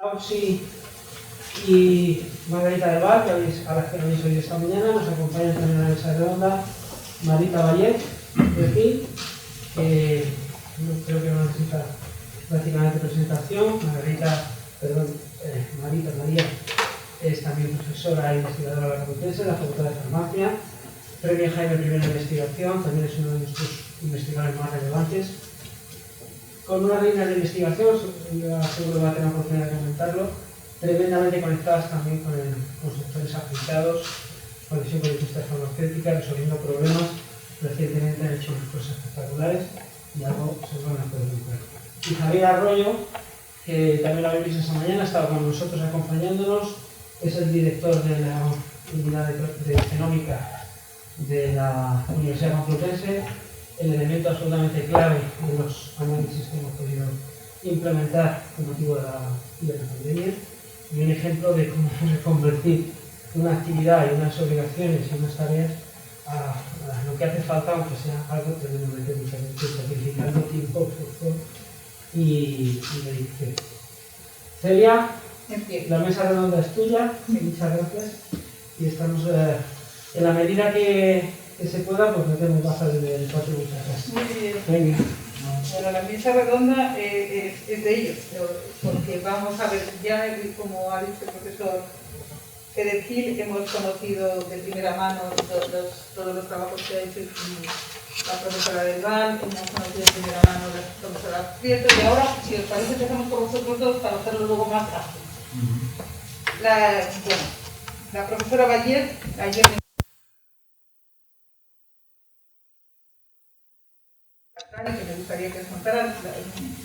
Auxi y Margarita del Val, a las que habéis oído esta mañana. Nos acompaña también en la mesa redonda Marita Vallet, de aquí, que creo que no necesita prácticamente presentación. Marita María es también profesora e investigadora de la Complutense, de la Facultad de Farmacia, premio Jaime I en investigación, también es uno de nuestros investigadores más relevantes. Con unas líneas de investigación, yo seguro que va a tener la oportunidad de comentarlo, tremendamente conectadas también con sectores aplicados, conexión con industria farmacéutica, resolviendo problemas. Recientemente han hecho unas cosas espectaculares y algo se van a poder encontrar. Y Javier Arroyo, que también lo habéis visto esta mañana, ha estado con nosotros acompañándonos, es el director de la unidad de genómica de la Universidad Complutense, el elemento absolutamente clave de los análisis que hemos podido implementar con motivo de la pandemia, y un ejemplo de cómo reconvertir una actividad y unas obligaciones y unas tareas a lo que hace falta, aunque sea algo tremendamente diferente, sacrificando tiempo, esfuerzo y dedicación. Celia, la mesa redonda es tuya, muchas gracias, y estamos en la medida que se pueda, pues metemos bajas del patio de casa. Muy bien. Venga. Bueno, la mesa redonda es de ellos, porque vamos a ver, ya como ha dicho el profesor Pérez Gil, hemos conocido de primera mano todos los trabajos que ha hecho la profesora del Val, hemos conocido de primera mano la profesora Prieto, y ahora, si os parece, empezamos por vosotros dos para hacerlo luego más fácil. La profesora Vallet, ayer que me gustaría que os contaran,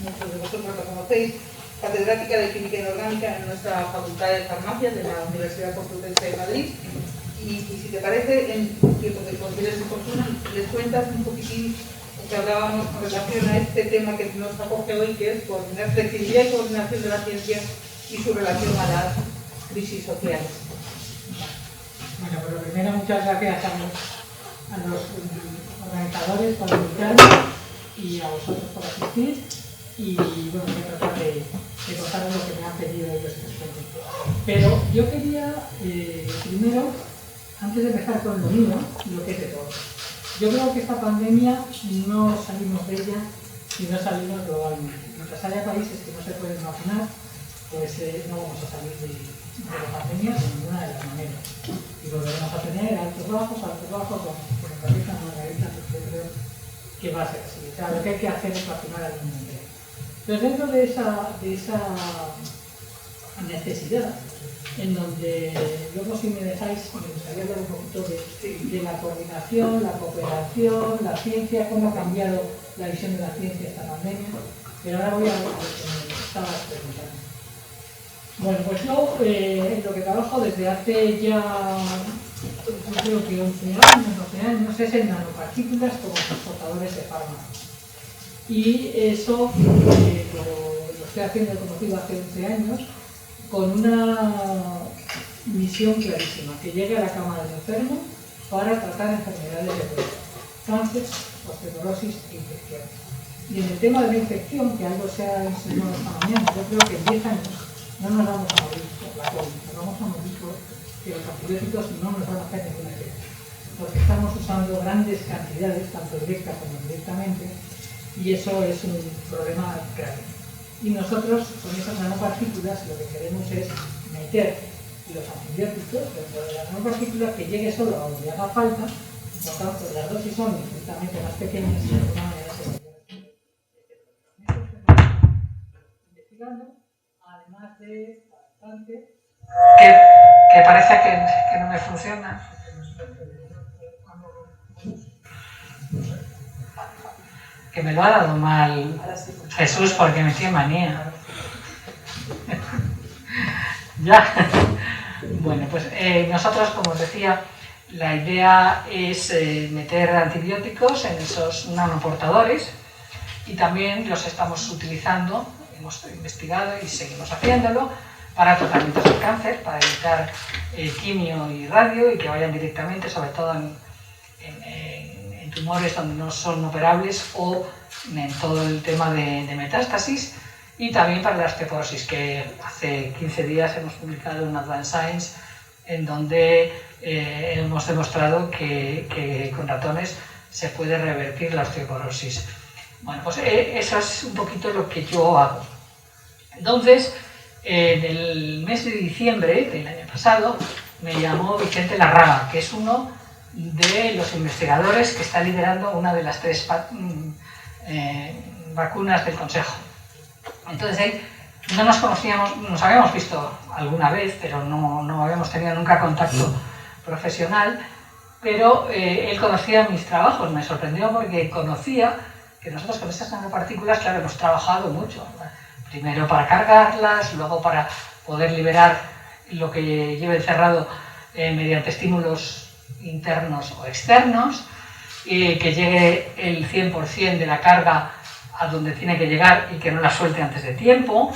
muchos de vosotros lo conocéis, catedrática de Química Inorgánica en nuestra Facultad de Farmacia de la Universidad Complutense de Madrid. Y si te parece, en tiempo que consideres oportuno, les cuentas un poquitín lo que hablábamos con relación a este tema que nos acoge hoy, que es flexibilidad y coordinación de la ciencia y su relación a las crisis sociales. Bueno, por lo primero, muchas gracias a los organizadores por invitarme y a vosotros por asistir. Y bueno, voy a tratar de contaros lo que me han pedido ellos que os cuente. Pero yo quería, primero, antes de empezar con lo mío, lo que es de todo. Yo creo que esta pandemia no salimos de ella si no salimos globalmente. Mientras haya países que no se pueden vacunar, pues no vamos a salir de la pandemia de ninguna de las maneras. Y volveremos a tener altos bajos, como realiza Margarita, porque yo creo que va a ser así. O sea, lo que hay que hacer es vacunar al mundo entero. Pero dentro de esa necesidad, en donde luego, si me dejáis, me gustaría hablar un poquito de la coordinación, la cooperación, la ciencia, cómo ha cambiado la visión de la ciencia esta pandemia, pero ahora voy a lo que me estabas preguntando. Bueno, pues yo en lo que trabajo desde hace ya, yo creo que 11 años, es en nanopartículas como transportadores de fármacos. Y eso lo estoy haciendo, he conocido hace 11 años, con una misión clarísima, que llegue a la cama del enfermo para tratar enfermedades de cuerpo, cáncer, osteoporosis e infecciones. Y en el tema de la infección, que algo se ha enseñado esta mañana, yo creo que en 10 años no nos vamos a morir por la COVID, nos vamos a morir porque los antibióticos no nos van a hacer ninguna efecto, porque estamos usando grandes cantidades, tanto directas como indirectamente, y eso es un problema grave. Y nosotros, con esas nanopartículas, lo que queremos es meter los antibióticos dentro de las nanopartículas, que llegue solo a donde haga falta. Por tanto, las dosis son infinitamente más pequeñas y de alguna manera se investigando, además de bastante que parece que no me funciona. Que me lo ha dado mal Jesús porque me tiene manía. Ya. Bueno, pues nosotros, como os decía, la idea es meter antibióticos en esos nanoportadores y también los estamos utilizando, hemos investigado y seguimos haciéndolo para tratamientos del cáncer, para evitar quimio y radio y que vayan directamente, sobre todo en tumores donde no son operables o en todo el tema de metástasis, y también para la osteoporosis, que hace 15 días hemos publicado en Advanced Science, en donde hemos demostrado que con ratones se puede revertir la osteoporosis. Bueno, pues eso es un poquito lo que yo hago. Entonces, en el mes de diciembre del año pasado, me llamó Vicente Larraga, que es uno de los investigadores que está liderando una de las 3 vacunas del Consejo. Entonces él, no nos conocíamos, nos habíamos visto alguna vez, pero no habíamos tenido nunca contacto profesional, pero él conocía mis trabajos. Me sorprendió porque conocía que nosotros con estas nanopartículas, claro, hemos trabajado mucho, primero para cargarlas, luego para poder liberar lo que lleva encerrado mediante estímulos internos o externos, que llegue el 100% de la carga a donde tiene que llegar y que no la suelte antes de tiempo,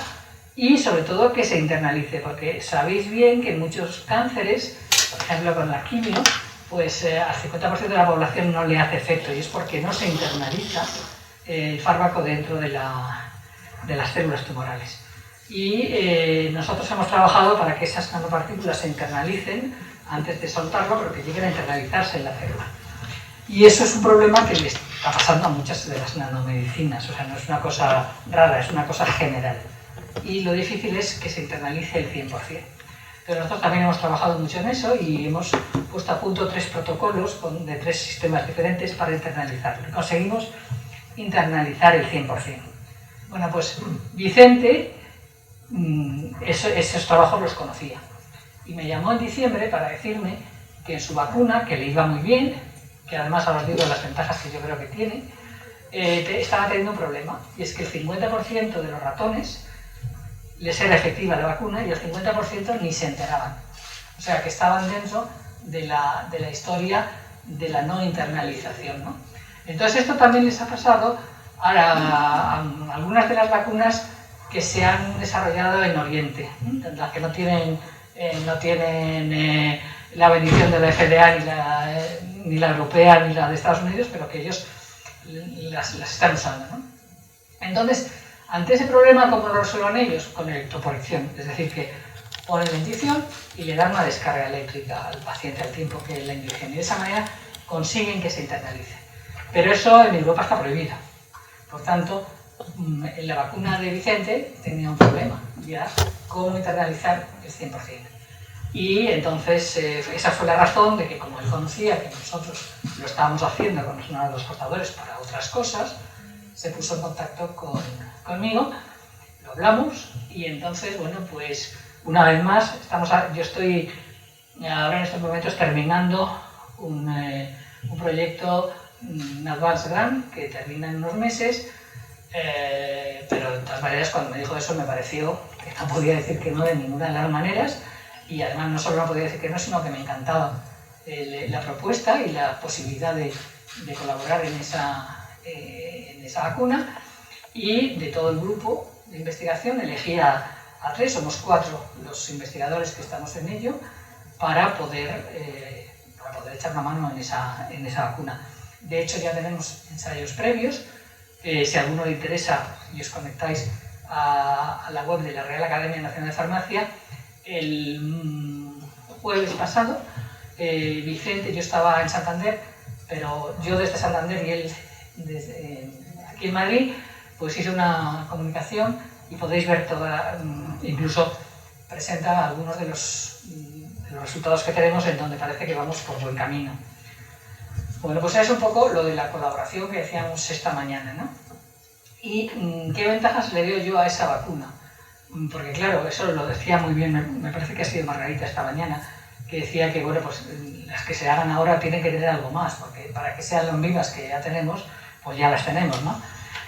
y sobre todo que se internalice, porque sabéis bien que en muchos cánceres, por ejemplo con la quimio, pues al 50% de la población no le hace efecto, y es porque no se internaliza el fármaco dentro de las células tumorales. Y nosotros hemos trabajado para que esas nanopartículas se internalicen antes de soltarlo, pero que lleguen a internalizarse en la célula. Y eso es un problema que le está pasando a muchas de las nanomedicinas, o sea, no es una cosa rara, es una cosa general. Y lo difícil es que se internalice el 100%. Pero nosotros también hemos trabajado mucho en eso y hemos puesto a punto 3 protocolos de 3 sistemas diferentes para internalizarlo. Y conseguimos internalizar el 100%. Bueno, pues Vicente esos trabajos los conocía. Y me llamó en diciembre para decirme que en su vacuna, que le iba muy bien, que además ahora os digo las ventajas que yo creo que tiene, estaba teniendo un problema. Y es que el 50% de los ratones les era efectiva la vacuna y el 50% ni se enteraban. O sea, que estaban dentro de la historia de la no internalización, ¿no? Entonces esto también les ha pasado a algunas de las vacunas que se han desarrollado en Oriente, las que no tienen la bendición de la FDA, ni la europea, ni la de Estados Unidos, pero que ellos las están usando, ¿no? Entonces, ante ese problema, ¿cómo lo resuelven ellos? Con electroporección, es decir, que ponen la inyección y le dan una descarga eléctrica al paciente al tiempo que la inyección, y de esa manera consiguen que se internalice. Pero eso en Europa está prohibido. Por tanto, en la vacuna de Vicente tenía un problema, ya cómo internalizar el 100%. Y entonces esa fue la razón de que, como él conocía que nosotros lo estábamos haciendo con los nanotransportadores para otras cosas, se puso en contacto conmigo, lo hablamos y entonces, bueno, pues una vez más, yo estoy ahora en estos momentos terminando un proyecto, un Advanced Grant, que termina en unos meses, pero de todas maneras cuando me dijo eso me pareció que no podía decir que no de ninguna de las maneras, y además no solo no podía decir que no, sino que me encantaba la propuesta y la posibilidad de colaborar en esa vacuna. Y de todo el grupo de investigación elegí a 3, somos 4 los investigadores que estamos en ello, para poder echar una mano en esa vacuna. De hecho ya tenemos ensayos previos. Si a alguno le interesa y os conectáis a la web de la Real Academia Nacional de Farmacia, el jueves pasado, Vicente, yo estaba en Santander, pero yo desde Santander y él desde aquí en Madrid, pues hice una comunicación y podéis ver toda, incluso presenta algunos de los resultados que tenemos, en donde parece que vamos por buen camino. Bueno, pues es un poco lo de la colaboración que decíamos esta mañana, ¿no? ¿Y qué ventajas le veo yo a esa vacuna? Porque claro, eso lo decía muy bien, me parece que ha sido Margarita esta mañana, que decía que, bueno, pues las que se hagan ahora tienen que tener algo más, porque para que sean longevas que ya tenemos, pues ya las tenemos, ¿no?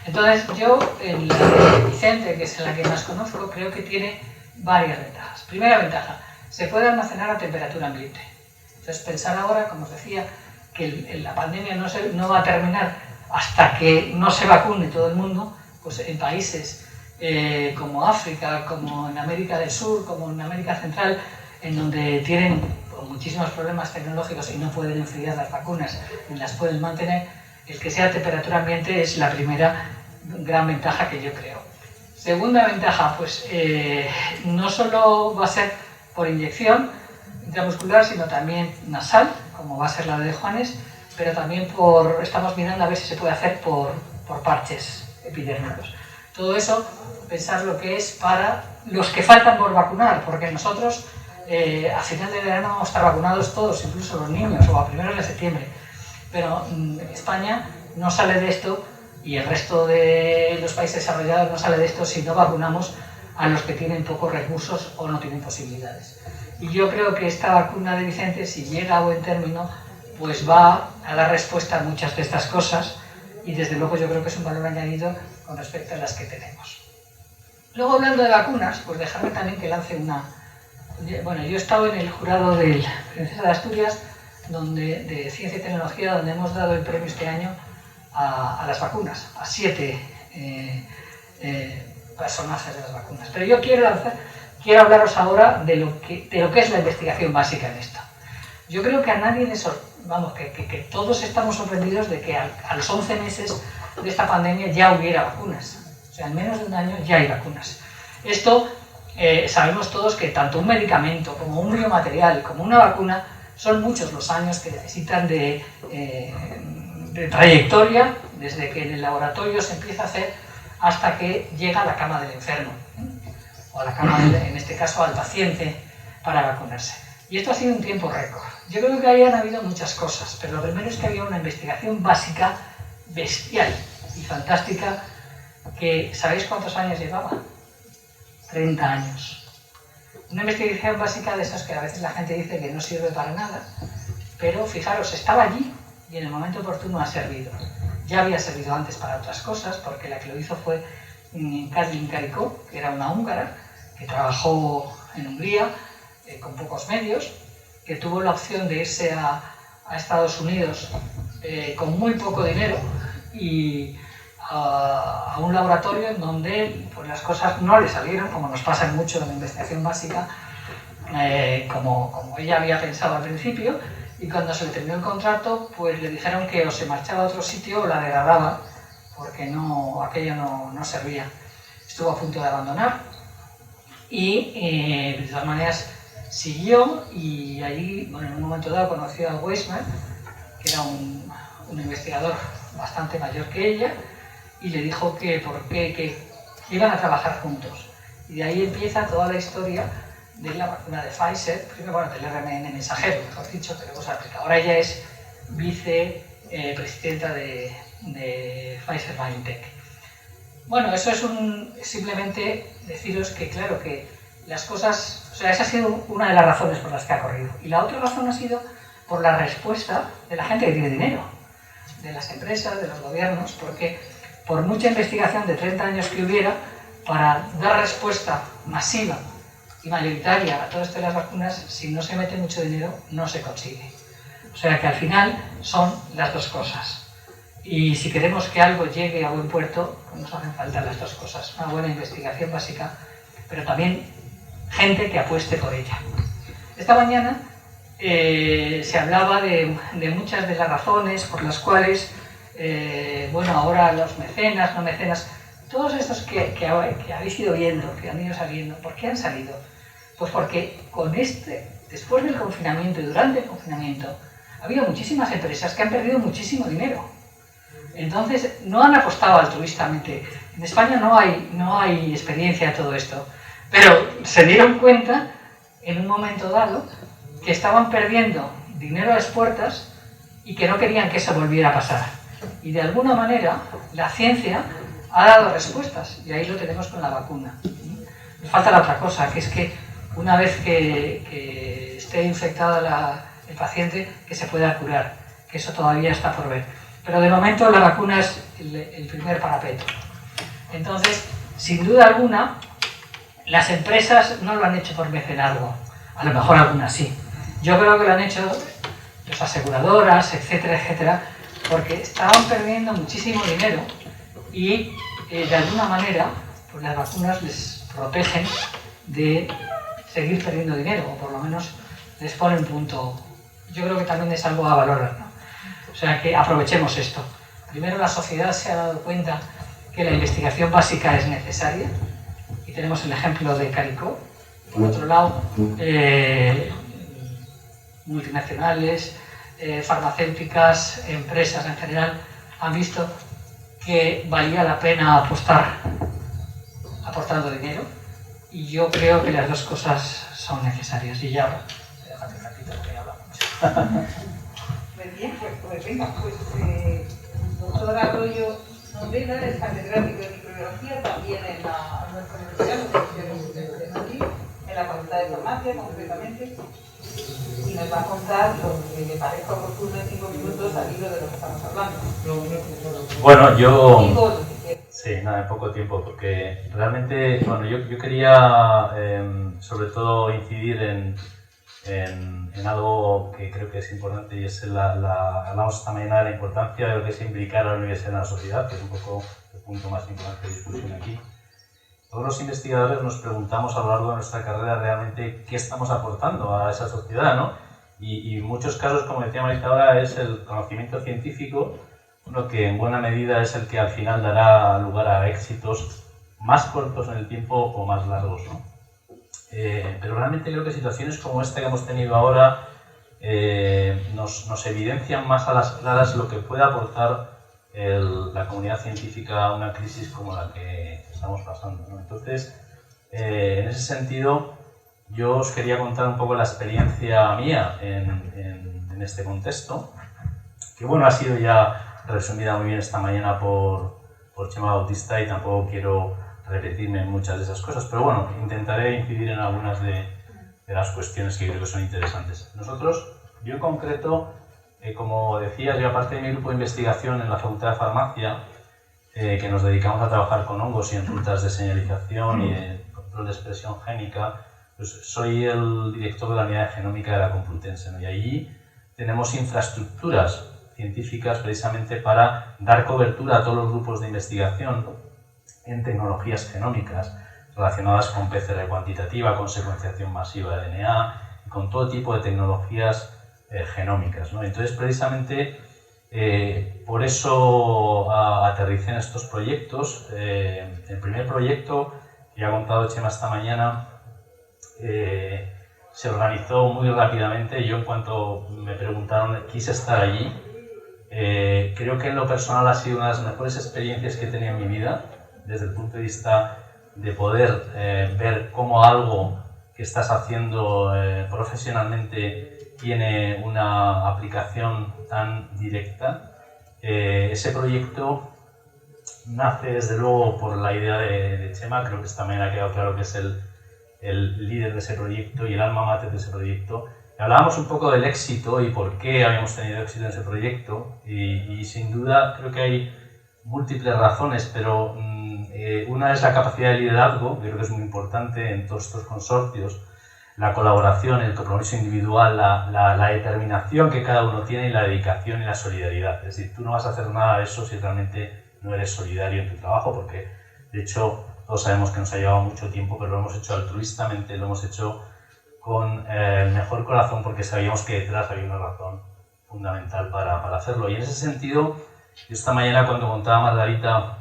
Entonces yo, en la de Vicente, que es la que más conozco, creo que tiene varias ventajas. Primera ventaja, se puede almacenar a temperatura ambiente. Entonces pensar ahora, como os decía, que la pandemia no va a terminar hasta que no se vacune todo el mundo, pues en países como África, como en América del Sur, como en América Central, en donde tienen muchísimos problemas tecnológicos y no pueden enfriar las vacunas ni las pueden mantener, el que sea a temperatura ambiente es la primera gran ventaja que yo creo. Segunda ventaja, pues no solo va a ser por inyección intramuscular, sino también nasal, como va a ser la de Juanes, pero también estamos mirando a ver si se puede hacer por parches epidérmicos. Todo eso, pensar lo que es para los que faltan por vacunar, porque nosotros a final de verano vamos a estar vacunados todos, incluso los niños, o a primeros de septiembre, pero España no sale de esto y el resto de los países desarrollados no sale de esto si no vacunamos a los que tienen pocos recursos o no tienen posibilidades. Y yo creo que esta vacuna de Vicente, si llega a buen término, pues va a dar respuesta a muchas de estas cosas y desde luego yo creo que es un valor añadido con respecto a las que tenemos. Luego, hablando de vacunas, pues dejarme también que lance una... Bueno, yo he estado en el jurado del Princesa de Asturias de Ciencia y Tecnología, donde hemos dado el premio este año a las vacunas, a 7 personajes de las vacunas. Pero yo quiero hablaros ahora de lo que es la investigación básica en esto. Yo creo que a nadie que todos estamos sorprendidos de que a los 11 meses de esta pandemia ya hubiera vacunas. O sea, en menos de un año ya hay vacunas. Esto sabemos todos que tanto un medicamento como un biomaterial como una vacuna son muchos los años que necesitan de trayectoria desde que en el laboratorio se empieza a hacer hasta que llega a la cama del enfermo, o a la cama, en este caso, al paciente para vacunarse. Y esto ha sido un tiempo récord. Yo creo que ahí han habido muchas cosas, pero lo primero es que había una investigación básica bestial y fantástica que, ¿sabéis cuántos años llevaba? 30 años. Una investigación básica de esas que a veces la gente dice que no sirve para nada, pero fijaros, estaba allí y en el momento oportuno ha servido. Ya había servido antes para otras cosas, porque la que lo hizo fue Kathleen Karikó, que era una húngara, que trabajó en Hungría con pocos medios, que tuvo la opción de irse a Estados Unidos con muy poco dinero y a un laboratorio en donde pues, las cosas no le salieron, como nos pasa mucho en la investigación básica, como ella había pensado al principio, y cuando se le terminó el contrato, pues le dijeron que o se marchaba a otro sitio o la degradaba, porque aquello no servía. Estuvo a punto de abandonar y de todas maneras siguió, y allí, bueno, en un momento dado conoció a Weissman, que era un investigador bastante mayor que ella, y le dijo que iban a trabajar juntos. Y de ahí empieza toda la historia de la vacuna de Pfizer, primero, bueno, del RNA mensajero, mejor dicho, que luego se aplica. Ahora ella es vicepresidenta de Pfizer-BioNTech. Bueno, eso es simplemente deciros que, claro, que las cosas... O sea, esa ha sido una de las razones por las que ha corrido. Y la otra razón ha sido por la respuesta de la gente que tiene dinero, de las empresas, de los gobiernos, porque por mucha investigación de 30 años que hubiera, para dar respuesta masiva y mayoritaria a todo esto de las vacunas, si no se mete mucho dinero, no se consigue. O sea que al final son las dos cosas. Y si queremos que algo llegue a buen puerto, pues nos hacen falta las dos cosas. Una buena investigación básica, pero también gente que apueste por ella. Esta mañana se hablaba de muchas de las razones por las cuales, bueno, ahora los mecenas, no mecenas, todos estos que habéis ido viendo, que han ido saliendo, ¿por qué han salido? Pues porque después del confinamiento y durante el confinamiento, ha habido muchísimas empresas que han perdido muchísimo dinero. Entonces, no han apostado altruistamente. En España no hay experiencia de todo esto, pero se dieron cuenta en un momento dado que estaban perdiendo dinero a las puertas y que no querían que eso volviera a pasar. Y de alguna manera la ciencia ha dado respuestas, y ahí lo tenemos con la vacuna. Nos falta la otra cosa, que es que una vez que esté infectado el paciente, que se pueda curar, que eso todavía está por ver. Pero de momento la vacuna es el primer parapeto. Entonces, sin duda alguna, las empresas no lo han hecho por mecenazgo, a lo mejor algunas sí. Yo creo que lo han hecho las aseguradoras, etcétera, etcétera, porque estaban perdiendo muchísimo dinero y de alguna manera pues las vacunas les protegen de seguir perdiendo dinero, o por lo menos les ponen punto. Yo creo que también es algo a valorar, ¿no? O sea que aprovechemos esto. Primero, la sociedad se ha dado cuenta que la investigación básica es necesaria, y tenemos el ejemplo de Caricó. Por otro lado, multinacionales, farmacéuticas, empresas en general han visto que valía la pena apostar aportando dinero, y yo creo que las dos cosas son necesarias. Y ya, déjate un ratito porque ya hablamos. Bien, pues venga, doctor Arroyo Nombrena es catedrático de microbiología también en nuestra universidad, de Madrid, en la Facultad de Farmacia concretamente, y nos va a contar lo que me parezca oportuno en 5 minutos al hilo de lo que estamos hablando. Bueno, yo... Sí, nada, en poco tiempo, porque realmente, bueno, yo quería sobre todo incidir en algo que creo que es importante, y es hablamos esta mañana de la importancia de lo que es implicar a la universidad en la sociedad, que es un poco el punto más importante de discusión aquí. Todos los investigadores nos preguntamos a lo largo de nuestra carrera realmente qué estamos aportando a esa sociedad, ¿no? Y en muchos casos, como decía Marita ahora, es el conocimiento científico, uno que en buena medida es el que al final dará lugar a éxitos más cortos en el tiempo o más largos, ¿no? Pero realmente creo que situaciones como esta que hemos tenido ahora nos evidencian más a las claras lo que puede aportar la comunidad científica a una crisis como la que estamos pasando, ¿no? Entonces, en ese sentido, yo os quería contar un poco la experiencia mía en este contexto, que bueno, ha sido ya resumida muy bien esta mañana por Chema Bautista, y tampoco quiero repetirme en muchas de esas cosas, pero bueno, intentaré incidir en algunas de las cuestiones que creo que son interesantes. Yo en concreto, como decía, yo aparte de mi grupo de investigación en la Facultad de Farmacia, que nos dedicamos a trabajar con hongos y en rutas de señalización y de control de expresión génica, pues soy el director de la unidad de genómica de la Complutense, ¿no? Y allí tenemos infraestructuras científicas precisamente para dar cobertura a todos los grupos de investigación en tecnologías genómicas relacionadas con PCR cuantitativa, con secuenciación masiva de DNA y con todo tipo de tecnologías genómicas, ¿no? Entonces, precisamente, por eso aterricé en estos proyectos. El primer proyecto, que ha contado Chema esta mañana, se organizó muy rápidamente. Yo, en cuanto me preguntaron, quise estar allí. Creo que en lo personal ha sido una de las mejores experiencias que he tenido en mi vida, desde el punto de vista de poder ver cómo algo que estás haciendo profesionalmente tiene una aplicación tan directa. Ese proyecto nace desde luego por la idea de Chema. Creo que esta mañana ha quedado claro que es el líder de ese proyecto y el alma mater de ese proyecto. Hablábamos un poco del éxito y por qué habíamos tenido éxito en ese proyecto, y sin duda creo que hay múltiples razones, pero una es la capacidad de liderazgo, que creo que es muy importante en todos estos consorcios, la colaboración, el compromiso individual, la determinación que cada uno tiene, y la dedicación y la solidaridad. Es decir, tú no vas a hacer nada de eso si realmente no eres solidario en tu trabajo, porque de hecho todos sabemos que nos ha llevado mucho tiempo, pero lo hemos hecho altruistamente, lo hemos hecho con el mejor corazón, porque sabíamos que detrás había una razón fundamental para hacerlo. Y en ese sentido, yo esta mañana, cuando contaba Margarita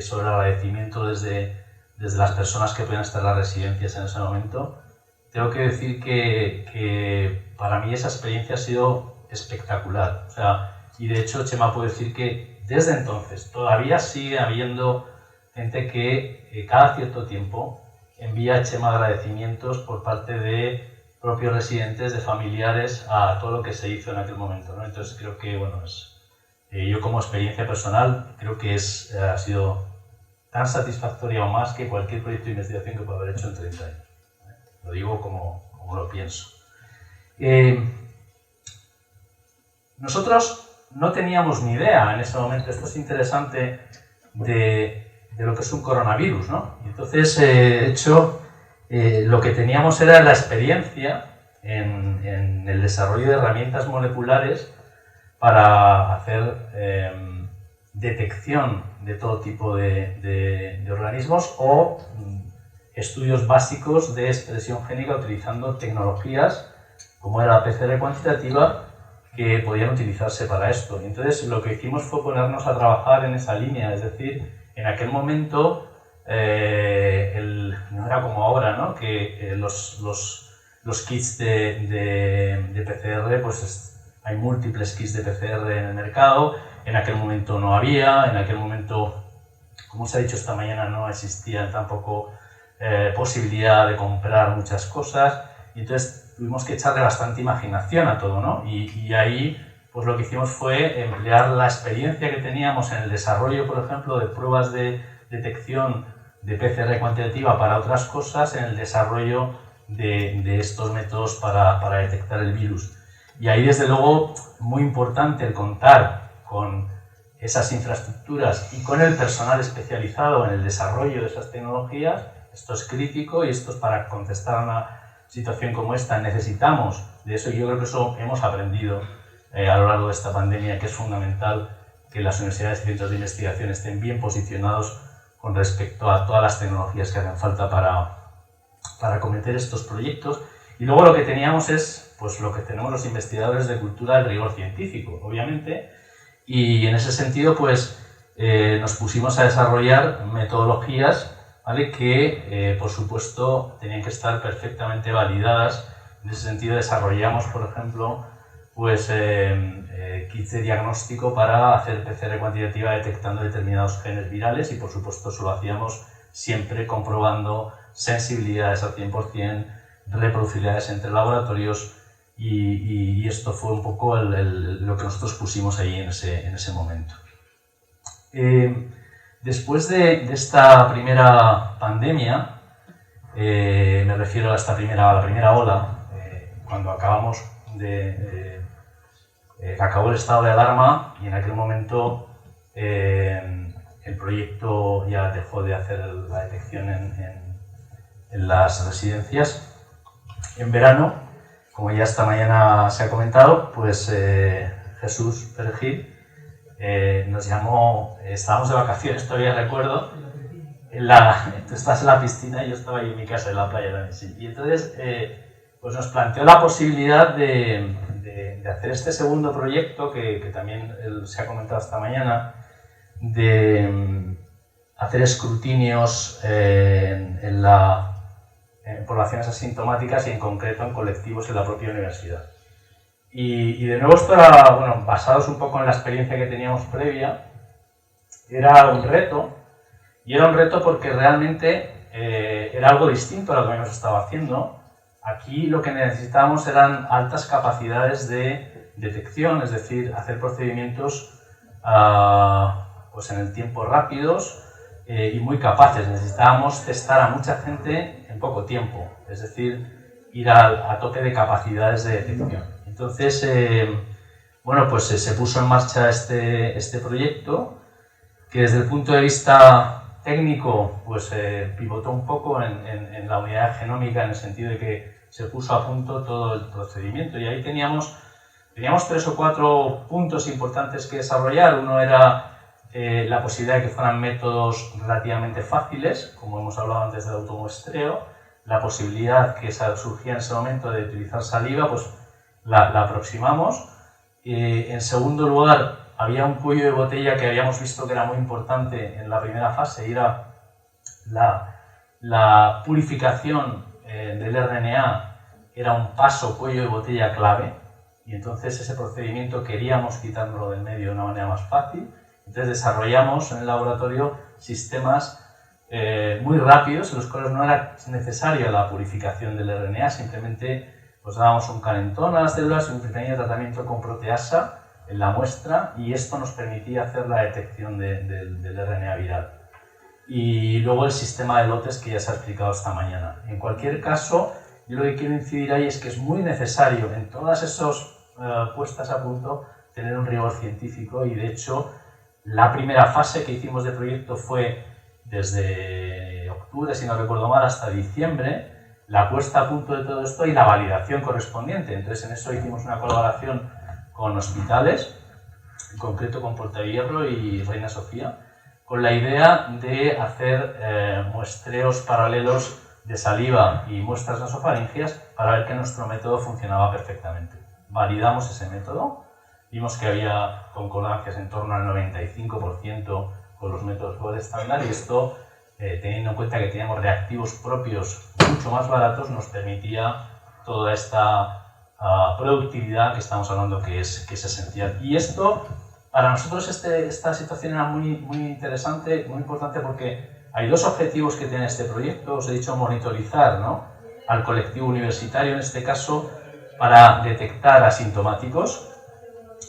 sobre el agradecimiento desde las personas que podían estar en las residencias en ese momento, tengo que decir que para mí esa experiencia ha sido espectacular. O sea, y de hecho Chema puede decir que desde entonces todavía sigue habiendo gente que cada cierto tiempo envía a Chema agradecimientos por parte de propios residentes, de familiares, a todo lo que se hizo en aquel momento, ¿no? Entonces creo que, bueno, yo como experiencia personal creo que ha sido tan satisfactoria o más que cualquier proyecto de investigación que pueda haber hecho en 30 años. Lo digo como lo pienso. Nosotros no teníamos ni idea en ese momento, esto es interesante, de lo que es un coronavirus, ¿no? Y entonces, de hecho, lo que teníamos era la experiencia en el desarrollo de herramientas moleculares para hacer detección de todo tipo de organismos o estudios básicos de expresión génica utilizando tecnologías como era la PCR cuantitativa, que podían utilizarse para esto. Y entonces lo que hicimos fue ponernos a trabajar en esa línea, es decir, en aquel momento no era como ahora, ¿no? Que los kits de PCR, pues hay múltiples kits de PCR en el mercado. En aquel momento no había, en aquel momento, como se ha dicho esta mañana, no existía tampoco posibilidad de comprar muchas cosas, y entonces tuvimos que echarle bastante imaginación a todo, ¿no? Y ahí pues lo que hicimos fue emplear la experiencia que teníamos en el desarrollo, por ejemplo, de pruebas de detección de PCR cuantitativa para otras cosas, en el desarrollo de estos métodos para detectar el virus. Y ahí, desde luego, muy importante el contar con esas infraestructuras y con el personal especializado en el desarrollo de esas tecnologías. Esto es crítico, y esto es para contestar a una situación como esta. Necesitamos de eso, y yo creo que eso hemos aprendido a lo largo de esta pandemia, que es fundamental que las universidades y centros de investigación estén bien posicionados con respecto a todas las tecnologías que hacen falta para acometer estos proyectos. Y luego lo que teníamos es pues lo que tenemos los investigadores de cultura del rigor científico, obviamente, y en ese sentido pues nos pusimos a desarrollar metodologías, ¿vale?, que por supuesto tenían que estar perfectamente validadas. En ese sentido desarrollamos, por ejemplo, pues kits de diagnóstico para hacer PCR cuantitativa detectando determinados genes virales, y por supuesto eso lo hacíamos siempre comprobando sensibilidades al 100%, reproducibilidades entre laboratorios, y esto fue un poco lo que nosotros pusimos ahí en ese momento. Después de esta primera pandemia, me refiero a la primera ola, cuando acabamos acabó el estado de alarma, y en aquel momento el proyecto ya dejó de hacer la detección en las residencias. En verano, como ya esta mañana se ha comentado, pues Jesús Perejil nos llamó. Estábamos de vacaciones, todavía recuerdo, tú estás en la piscina y yo estaba ahí en mi casa en la playa también, sí. Y entonces pues nos planteó la posibilidad de hacer este segundo proyecto, que también se ha comentado esta mañana, de hacer escrutinios en poblaciones asintomáticas, y en concreto en colectivos en la propia universidad. Y de nuevo esto era, bueno, basados un poco en la experiencia que teníamos previa, era un reto, y era un reto porque realmente era algo distinto a lo que habíamos estado haciendo. Aquí lo que necesitábamos eran altas capacidades de detección, es decir, hacer procedimientos pues en el tiempo rápidos y muy capaces. Necesitábamos testar a mucha gente en poco tiempo, es decir, ir a tope de capacidades de detección. Entonces, bueno, pues se puso en marcha este proyecto, que desde el punto de vista técnico pues pivotó un poco en la unidad genómica, en el sentido de que se puso a punto todo el procedimiento, y ahí teníamos 3 o 4 puntos importantes que desarrollar. Uno era la posibilidad de que fueran métodos relativamente fáciles, como hemos hablado antes del automuestreo. La posibilidad que surgía en ese momento de utilizar saliva, pues la aproximamos. En segundo lugar, había un cuello de botella que habíamos visto que era muy importante en la primera fase, y era la purificación del RNA. Era un paso cuello de botella clave, y entonces ese procedimiento queríamos quitárnoslo del medio de una manera más fácil. Entonces desarrollamos en el laboratorio sistemas muy rápidos, en los cuales no era necesaria la purificación del RNA, simplemente pues dábamos un calentón a las células y un pequeño tratamiento con proteasa en la muestra, y esto nos permitía hacer la detección del RNA viral. Y luego el sistema de lotes, que ya se ha explicado esta mañana. En cualquier caso, yo lo que quiero incidir ahí es que es muy necesario en todas esas puestas a punto tener un rigor científico, y de hecho la primera fase que hicimos de proyecto fue desde octubre, si no recuerdo mal, hasta diciembre, la puesta a punto de todo esto y la validación correspondiente. Entonces en eso hicimos una colaboración con hospitales, en concreto con Portahierro y Reina Sofía, con la idea de hacer muestreos paralelos de saliva y muestras nasofaríngeas para ver que nuestro método funcionaba perfectamente. Validamos ese método, vimos que había concordancias en torno al 95% con los métodos gold estándar, y esto teniendo en cuenta que teníamos reactivos propios mucho más baratos, nos permitía toda esta productividad que estamos hablando que es esencial. Y esto, para nosotros esta situación era muy interesante, muy importante, porque hay dos objetivos que tiene este proyecto. Os he dicho monitorizar, ¿no?, al colectivo universitario, en este caso, para detectar asintomáticos.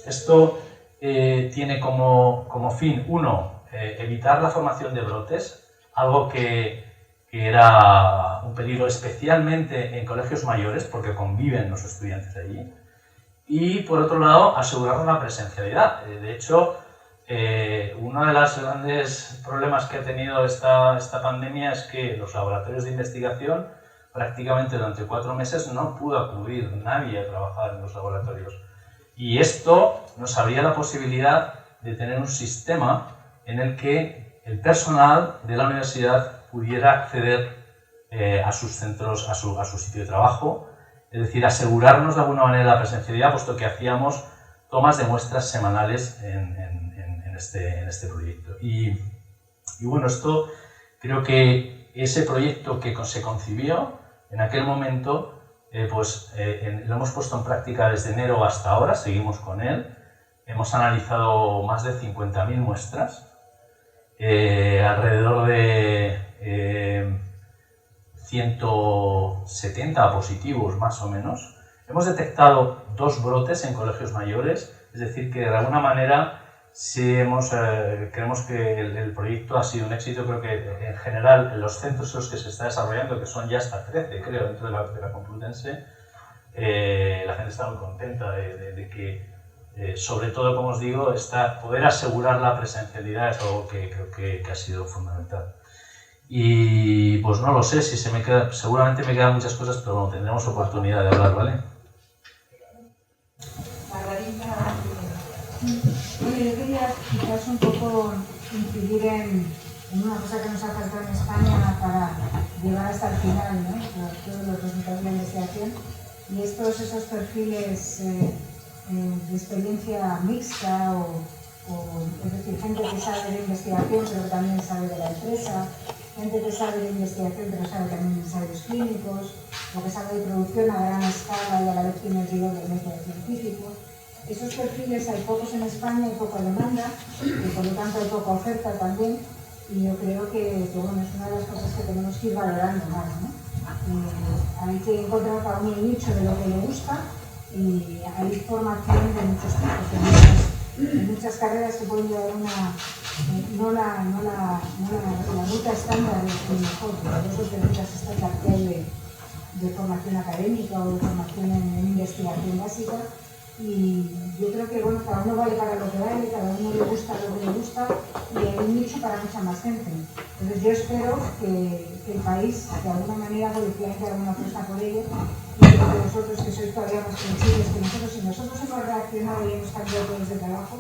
Esto tiene como fin, uno, evitar la formación de brotes, algo que era un peligro especialmente en colegios mayores, porque conviven los estudiantes allí. Y, por otro lado, asegurar la presencialidad. De hecho, uno de los grandes problemas que ha tenido esta pandemia es que los laboratorios de investigación prácticamente durante 4 meses no pudo acudir nadie a trabajar en los laboratorios. Y esto nos abría la posibilidad de tener un sistema en el que el personal de la universidad pudiera acceder a sus centros, a su sitio de trabajo, es decir, asegurarnos de alguna manera la presencialidad, puesto que hacíamos tomas de muestras semanales en este proyecto. Y bueno, esto creo que ese proyecto que se concibió en aquel momento, lo hemos puesto en práctica desde enero hasta ahora, seguimos con él. Hemos analizado más de 50.000 muestras, alrededor de 170 positivos más o menos. Hemos detectado 2 brotes en colegios mayores, es decir, que de alguna manera sí creemos que el proyecto ha sido un éxito. Creo que en general en los centros en los que se está desarrollando, que son ya hasta 13, creo, dentro de la Complutense, la gente está muy contenta de que, sobre todo, como os digo, poder asegurar la presencialidad es algo que creo que ha sido fundamental. Y pues no lo sé, si seguramente me quedan muchas cosas, pero bueno, tendremos oportunidad de hablar, ¿vale? Margarita, bueno, yo quería quizás un poco incidir en una cosa que nos ha faltado en España para llegar hasta el final, ¿no?, todos los resultados de la investigación, y esos perfiles de experiencia mixta, es decir, gente que sabe de investigación pero que también sabe de la empresa, gente que sabe de investigación pero sabe también de ensayos clínicos, o que sabe de producción a gran escala y a la vez tiene el rigor del método científico. Esos perfiles hay pocos en España, hay poca demanda y por lo tanto hay poca oferta también, y yo creo que bueno, es una de las cosas que tenemos que ir valorando más, ¿no? Hay que encontrar cada uno el nicho de lo que le gusta, y hay formación de muchos tipos, de muchas carreras que pueden llevar no la ruta estándar es mejor, pero 2 o 3 rutas estándar que hay de formación académica o de formación en investigación básica. Y yo creo que bueno, cada uno vale para lo que vale, cada uno le gusta lo que le gusta, y hay un nicho para mucha más gente. Entonces yo espero que el país de alguna manera policial que haga una apuesta por ello, y creo que vosotros, que sois todavía más sensibles que nosotros, si nosotros hemos reaccionado y hemos cambiado planes de trabajo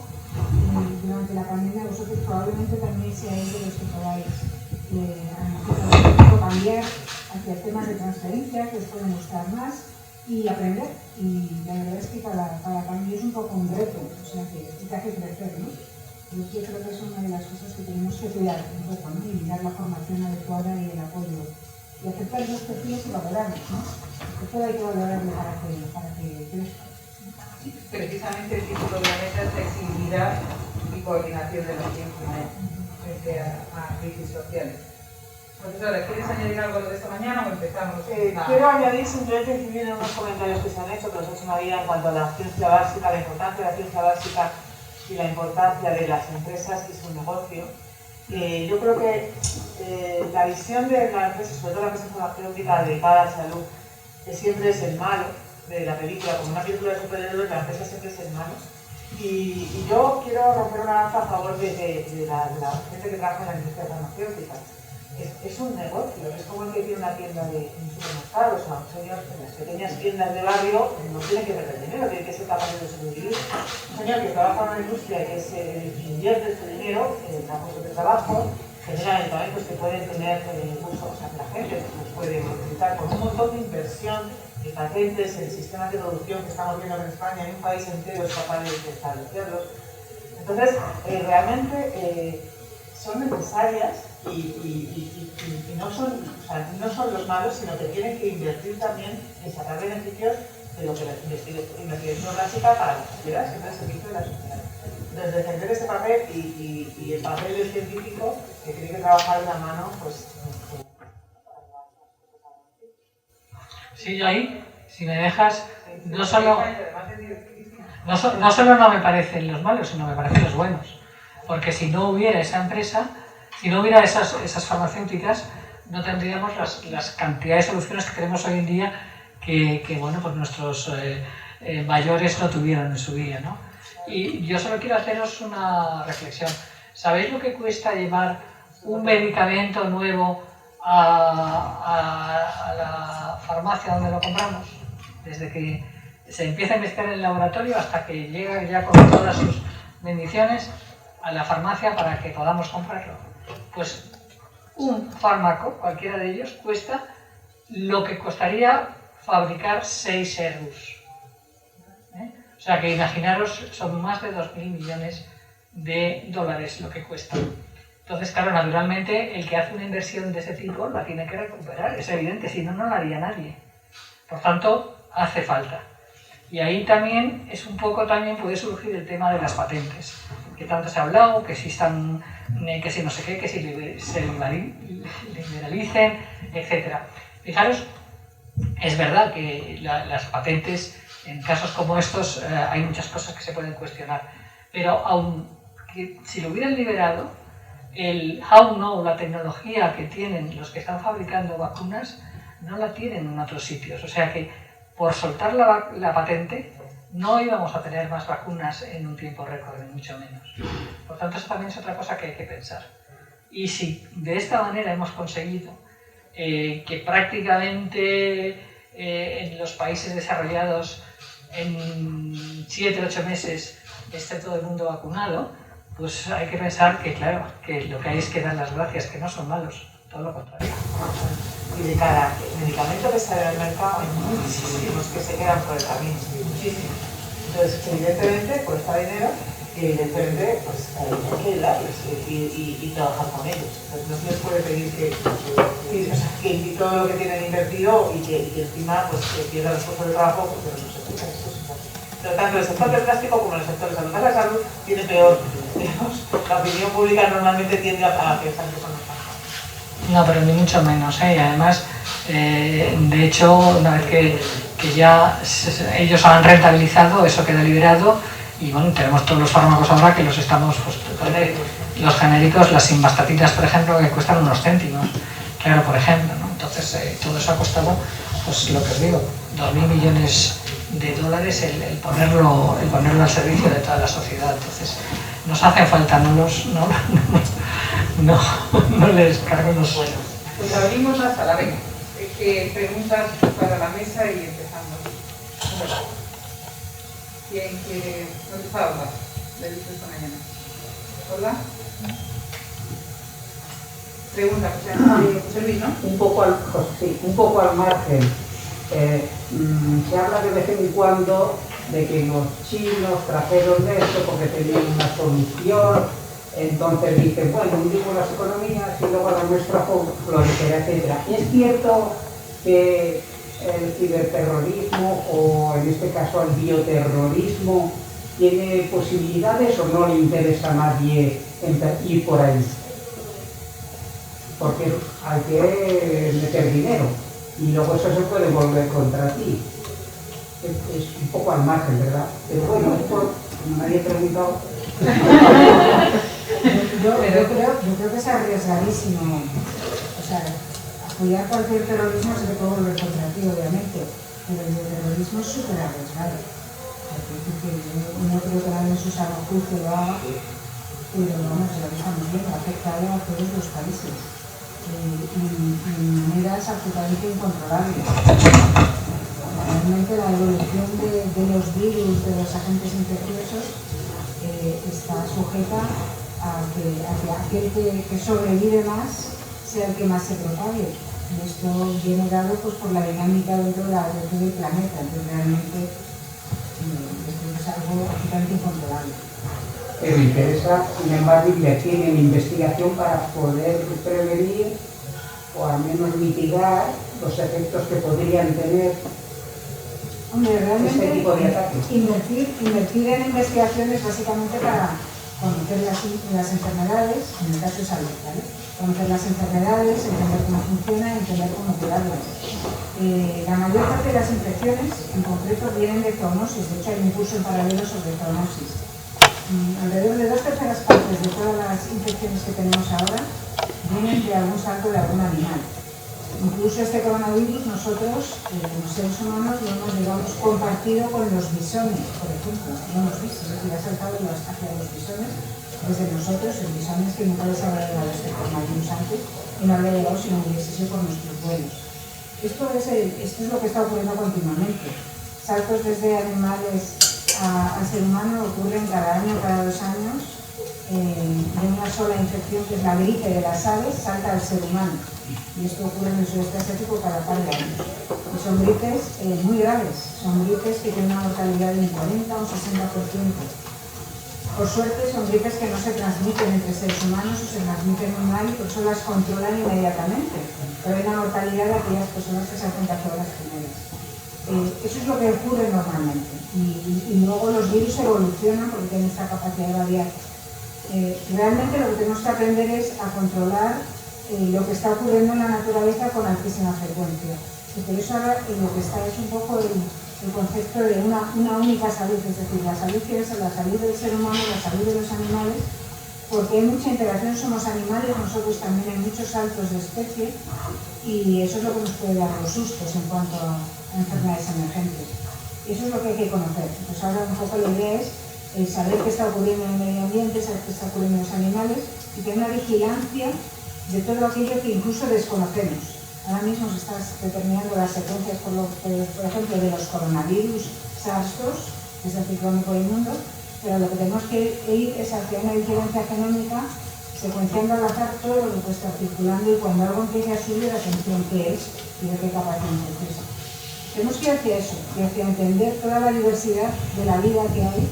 durante la pandemia, vosotros probablemente también seáis de los que podáis cambiar hacia temas de transferencia que os pueden gustar más y aprender. Y la verdad es que para mí es un poco un reto, o sea, que te hace crecer, ¿no? Yo creo que es una de las cosas que tenemos que cuidar un poco, ¿no? Y dar la formación adecuada y el apoyo. Y aceptar los perfiles y valorarlos, ¿no? Porque todo hay que valorarlo para que crezca. Sí, precisamente el título de la mesa es flexibilidad y coordinación de la ciencia frente a crisis sociales. Profesora, ¿quieres añadir algo de esta mañana o empezamos? Quiero añadir simplemente incidir en unos comentarios que se han hecho, que los ha hecho María, en cuanto a la ciencia básica, la importancia de la ciencia básica y la importancia de las empresas y su negocio. Yo creo que la visión de la empresa, sobre todo la empresa farmacéutica dedicada a la salud, que siempre es el malo de la película, como una película de superhéroes, la empresa siempre es el malo. Y yo quiero romper una lanza a favor de la gente que trabaja en la industria farmacéutica. Es un negocio, es como el que tiene una tienda de supermercados, o sea, un señor en las pequeñas tiendas de barrio no tiene que perder dinero, tiene que ser capaz de sobrevivir. Un señor que trabaja en una industria que se invierte ese dinero en puestos de trabajo, genera medicamentos que pueden tener uso, o sea, que la gente los puede utilizar con un montón de inversión de patentes, en sistemas de producción que estamos viendo en España, en un país entero es capaz de establecerlos. Entonces, realmente son necesarias y no son, o sea, no son los malos, sino que tienen que invertir también en sacar beneficios de lo que la investigación básica para la sociedad, siempre al servicio de la sociedad. Entonces, defender este papel y el papel del científico que tiene que trabajar de la mano, pues... Sí, yo ahí, si me dejas, no solo no me parecen los malos, sino me parecen los buenos. Porque si no hubiera esa empresa, si no hubiera esas farmacéuticas, no tendríamos las cantidades de soluciones que tenemos hoy en día que bueno, pues nuestros mayores no tuvieron en su día, ¿no? Y yo solo quiero haceros una reflexión. ¿Sabéis lo que cuesta llevar un medicamento nuevo a la farmacia donde lo compramos? Desde que se empieza a investigar en el laboratorio hasta que llega ya con todas sus bendiciones a la farmacia para que podamos comprarlo. Pues un fármaco, cualquiera de ellos, cuesta lo que costaría fabricar 6 Airbus. O sea que imaginaros, son más de 2.000 millones de dólares lo que cuesta. Entonces, claro, naturalmente, el que hace una inversión de ese tipo la tiene que recuperar, es evidente, si no, no la haría nadie. Por tanto, hace falta. Y ahí también es un poco, también puede surgir el tema de las patentes, que tanto se ha hablado, que si están, que si no sé qué, que si se liberalicen, etc. Fijaros, es verdad que las patentes, en casos como estos, hay muchas cosas que se pueden cuestionar, pero aun que si lo hubieran liberado, el how-know, la tecnología que tienen los que están fabricando vacunas, no la tienen en otros sitios. O sea que por soltar la patente no íbamos a tener más vacunas en un tiempo récord, ni mucho menos. Por tanto, eso también es otra cosa que hay que pensar. Y si de esta manera hemos conseguido que prácticamente en los países desarrollados en 7 o 8 meses esté todo el mundo vacunado, pues hay que pensar que, claro, que lo que hay es que dar las gracias, que no son malos, todo lo contrario. Y de cada medicamento que sale al mercado hay muchísimos que se quedan por el camino, muchísimos. Entonces, evidentemente, cuesta dinero y evidentemente pues, hay que ayudarles y trabajar con ellos. Entonces, no se les puede pedir que todo lo que tienen invertido y que encima pues, que pierdan los puestos de trabajo porque no se puede. Esto es importante. Pero tanto el sector del plástico como el sector de salud. La salud tiene peor, digamos, la opinión pública normalmente tiende a pensar que son los más. No, pero ni mucho menos, ¿eh? Y además, de hecho, una vez que ya ellos han rentabilizado, eso queda liberado y bueno, tenemos todos los fármacos ahora que los estamos, pues, los genéricos, las simvastatinas, por ejemplo, que cuestan unos céntimos, claro, por ejemplo, ¿no? Entonces, todo eso ha costado, pues lo que os digo, 2.000 millones de dólares el ponerlo al servicio de toda la sociedad. Entonces, nos hacen falta, no les cargo los suelos. Pues abrimos la sala, venga. Preguntas para la mesa y empezamos. ¿Quién quiere? ¿Dónde está Olga? Le he visto esta mañana. ¿Hola? Pregunta, José Luis, ¿no? Un poco al margen. Se habla de vez en cuando de que los chinos trajeron esto porque tenían una solución, entonces dicen, bueno, unimos las economías y luego la nuestra florecerá, etc. ¿Es cierto que el ciberterrorismo o en este caso el bioterrorismo tiene posibilidades o no le interesa a nadie ir por ahí? Porque hay que meter dinero y luego eso se puede volver contra ti. Es un poco al margen, ¿verdad? Pero bueno, esto no me había preguntado. Yo creo que es arriesgadísimo. O sea, apoyar cualquier terrorismo se te puede volver contra ti, obviamente, pero el terrorismo es súper arriesgado. No creo que nadie en su sano juicio lo haga, pero vamos, lo que estamos viendo ha afectado a todos los países y maneras absolutamente incontrolables. Realmente la evolución de los virus, de los agentes infecciosos, está sujeta a que aquel que sobrevive más sea el que más se propague. Y esto viene dado pues, por la dinámica dentro del planeta. Entonces realmente esto es algo absolutamente incontrolable. pero interesa, sin embargo, invertir en investigación para poder prevenir o al menos mitigar los efectos que podrían tener este tipo de ataques. Invertir en investigaciones básicamente para conocer las enfermedades, en el caso de salud, ¿vale? Conocer las enfermedades, entender cómo funcionan, entender cómo curarlas. La mayor parte de las infecciones, en concreto, vienen de zoonosis. De hecho, hay un curso en paralelo sobre zoonosis. Alrededor de 2/3 partes de todas las infecciones que tenemos ahora vienen de algún salto de algún animal. Incluso este coronavirus nosotros, como seres humanos, lo hemos, digamos, compartido con los bisones, por ejemplo. Lo hemos visto, es decir, ha saltado hacia los bisones desde nosotros, el bisón es que nunca les habrá llegado este coronavirus antes y no habría llegado si no hubiese sido por nuestros vuelos. Esto es lo que está ocurriendo continuamente. Saltos desde animales al ser humano ocurren cada año, cada 2 años, de una sola infección que es la gripe de las aves, salta al ser humano. Y esto ocurre en el sudeste asiático cada par de años. Y son gripes muy graves, son gripes que tienen una mortalidad de un 40 o un 60%. Por suerte son gripes que no se transmiten entre seres humanos o se transmiten muy mal y por eso las controlan inmediatamente. Pero hay una mortalidad de aquellas personas que se han contagiado las primeras. Eso es lo que ocurre normalmente. Y luego los virus evolucionan porque tienen esta capacidad de variar. Realmente lo que tenemos que aprender es a controlar lo que está ocurriendo en la naturaleza con altísima frecuencia. Y por eso ahora lo que está es un poco el concepto de una única salud, es decir, la salud quiere ser la salud del ser humano, la salud de los animales, porque hay mucha interacción, somos animales, nosotros también hay muchos saltos de especie y eso es lo que nos puede dar los sustos en cuanto a enfermedades emergentes. Eso es lo que hay que conocer. Pues ahora un poco la idea es saber qué está ocurriendo en el medio ambiente, saber qué está ocurriendo en los animales y tener una vigilancia de todo aquello que incluso desconocemos. Ahora mismo se están determinando las secuencias, por ejemplo, de los coronavirus SARS-2, que es el ciclónico del mundo, pero lo que tenemos que ir es hacia una vigilancia genómica, secuenciando al azar todo lo que puede estar circulando y cuando algo empiece a subir, atención qué es y de qué capacidad es. Tenemos que ir hacia eso, y hacia entender toda la diversidad de la vida que hay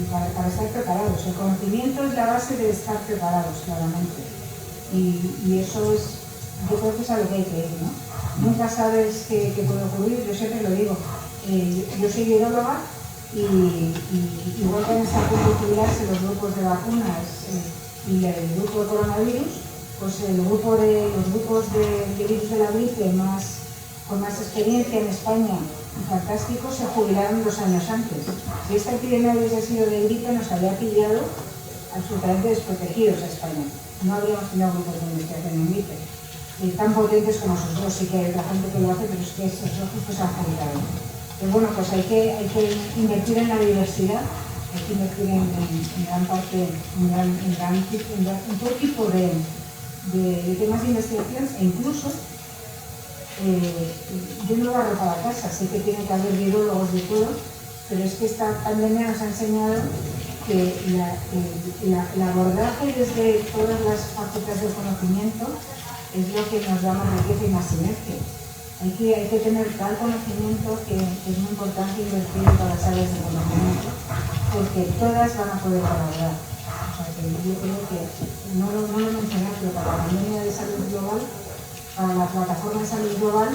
para estar preparados. El conocimiento es la base de estar preparados, claramente. Y eso es, yo creo que es a lo que hay que ir, ¿no? Nunca sabes qué puede ocurrir, yo siempre lo digo. Yo soy viróloga y igual que están a punto de jubilarse los grupos de vacunas y el grupo de coronavirus, pues los grupos de virus de la gripe con más experiencia en España y fantásticos se jubilaron 2 años antes. Si esta epidemia hubiese sido de gripe nos habría pillado absolutamente desprotegidos a España. No habríamos tenido grupos de investigación en gripe. Tan potentes como nosotros, sí que hay otra gente que lo hace, pero es que esos ojos pues han jubilado. Pero bueno, pues hay que invertir en la diversidad, hay que invertir en gran parte, en todo tipo de temas de investigación e incluso yo no lo arrojo a la casa, sé que tiene que haber virólogos de todo, pero es que esta pandemia nos ha enseñado que el abordaje desde todas las facetas del conocimiento es lo que nos da más riqueza y más sinergia. Hay que tener tal conocimiento que es muy importante invertir en todas las áreas de conocimiento, porque todas van a poder colaborar. O sea, que yo creo que, no lo mencioné, pero para la pandemia de salud global, para la plataforma de salud global,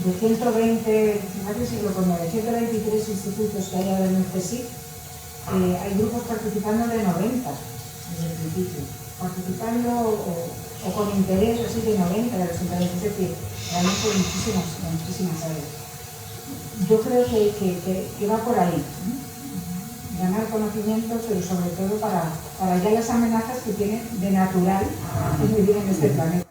de 120, fíjate si lo ponía, de 123 institutos que hay ahora en el CSIC, hay grupos participando de 90 desde el principio, participando o con interés así de 90 de los intereses, es decir, realmente de muchísimas áreas. Yo creo que va por ahí, ¿no? Ganar conocimiento, pero sobre todo para ya las amenazas que tiene de natural es vivir en este planeta.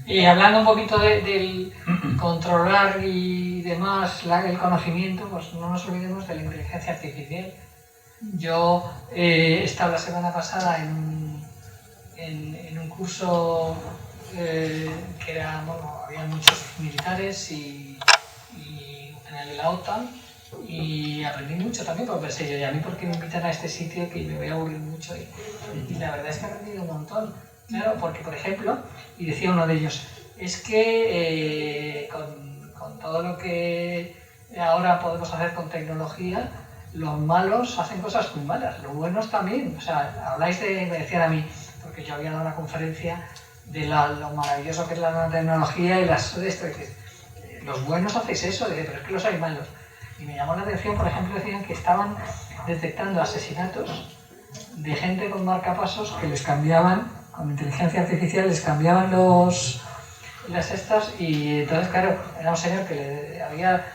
Y hablando un poquito del controlar y demás el conocimiento, pues no nos olvidemos de la inteligencia artificial. Yo he estado la semana pasada en un curso que era, bueno, había muchos militares y en el de la OTAN y aprendí mucho también, porque pensé yo, ¿y a mí por qué me invitan a este sitio que me voy a aburrir mucho? Y la verdad es que he aprendido un montón. Claro, porque por ejemplo, y decía uno de ellos, es que con todo lo que ahora podemos hacer con tecnología, los malos hacen cosas muy malas, los buenos también. O sea, habláis de, me decían a mí, porque yo había dado una conferencia de lo maravilloso que es la nanotecnología y de esto, y que los buenos hacéis eso, pero es que los hay malos. Y me llamó la atención, por ejemplo, decían que estaban detectando asesinatos de gente con marcapasos que les cambiaban, con inteligencia artificial, les cambiaban las estas, y entonces, claro, era un señor que le había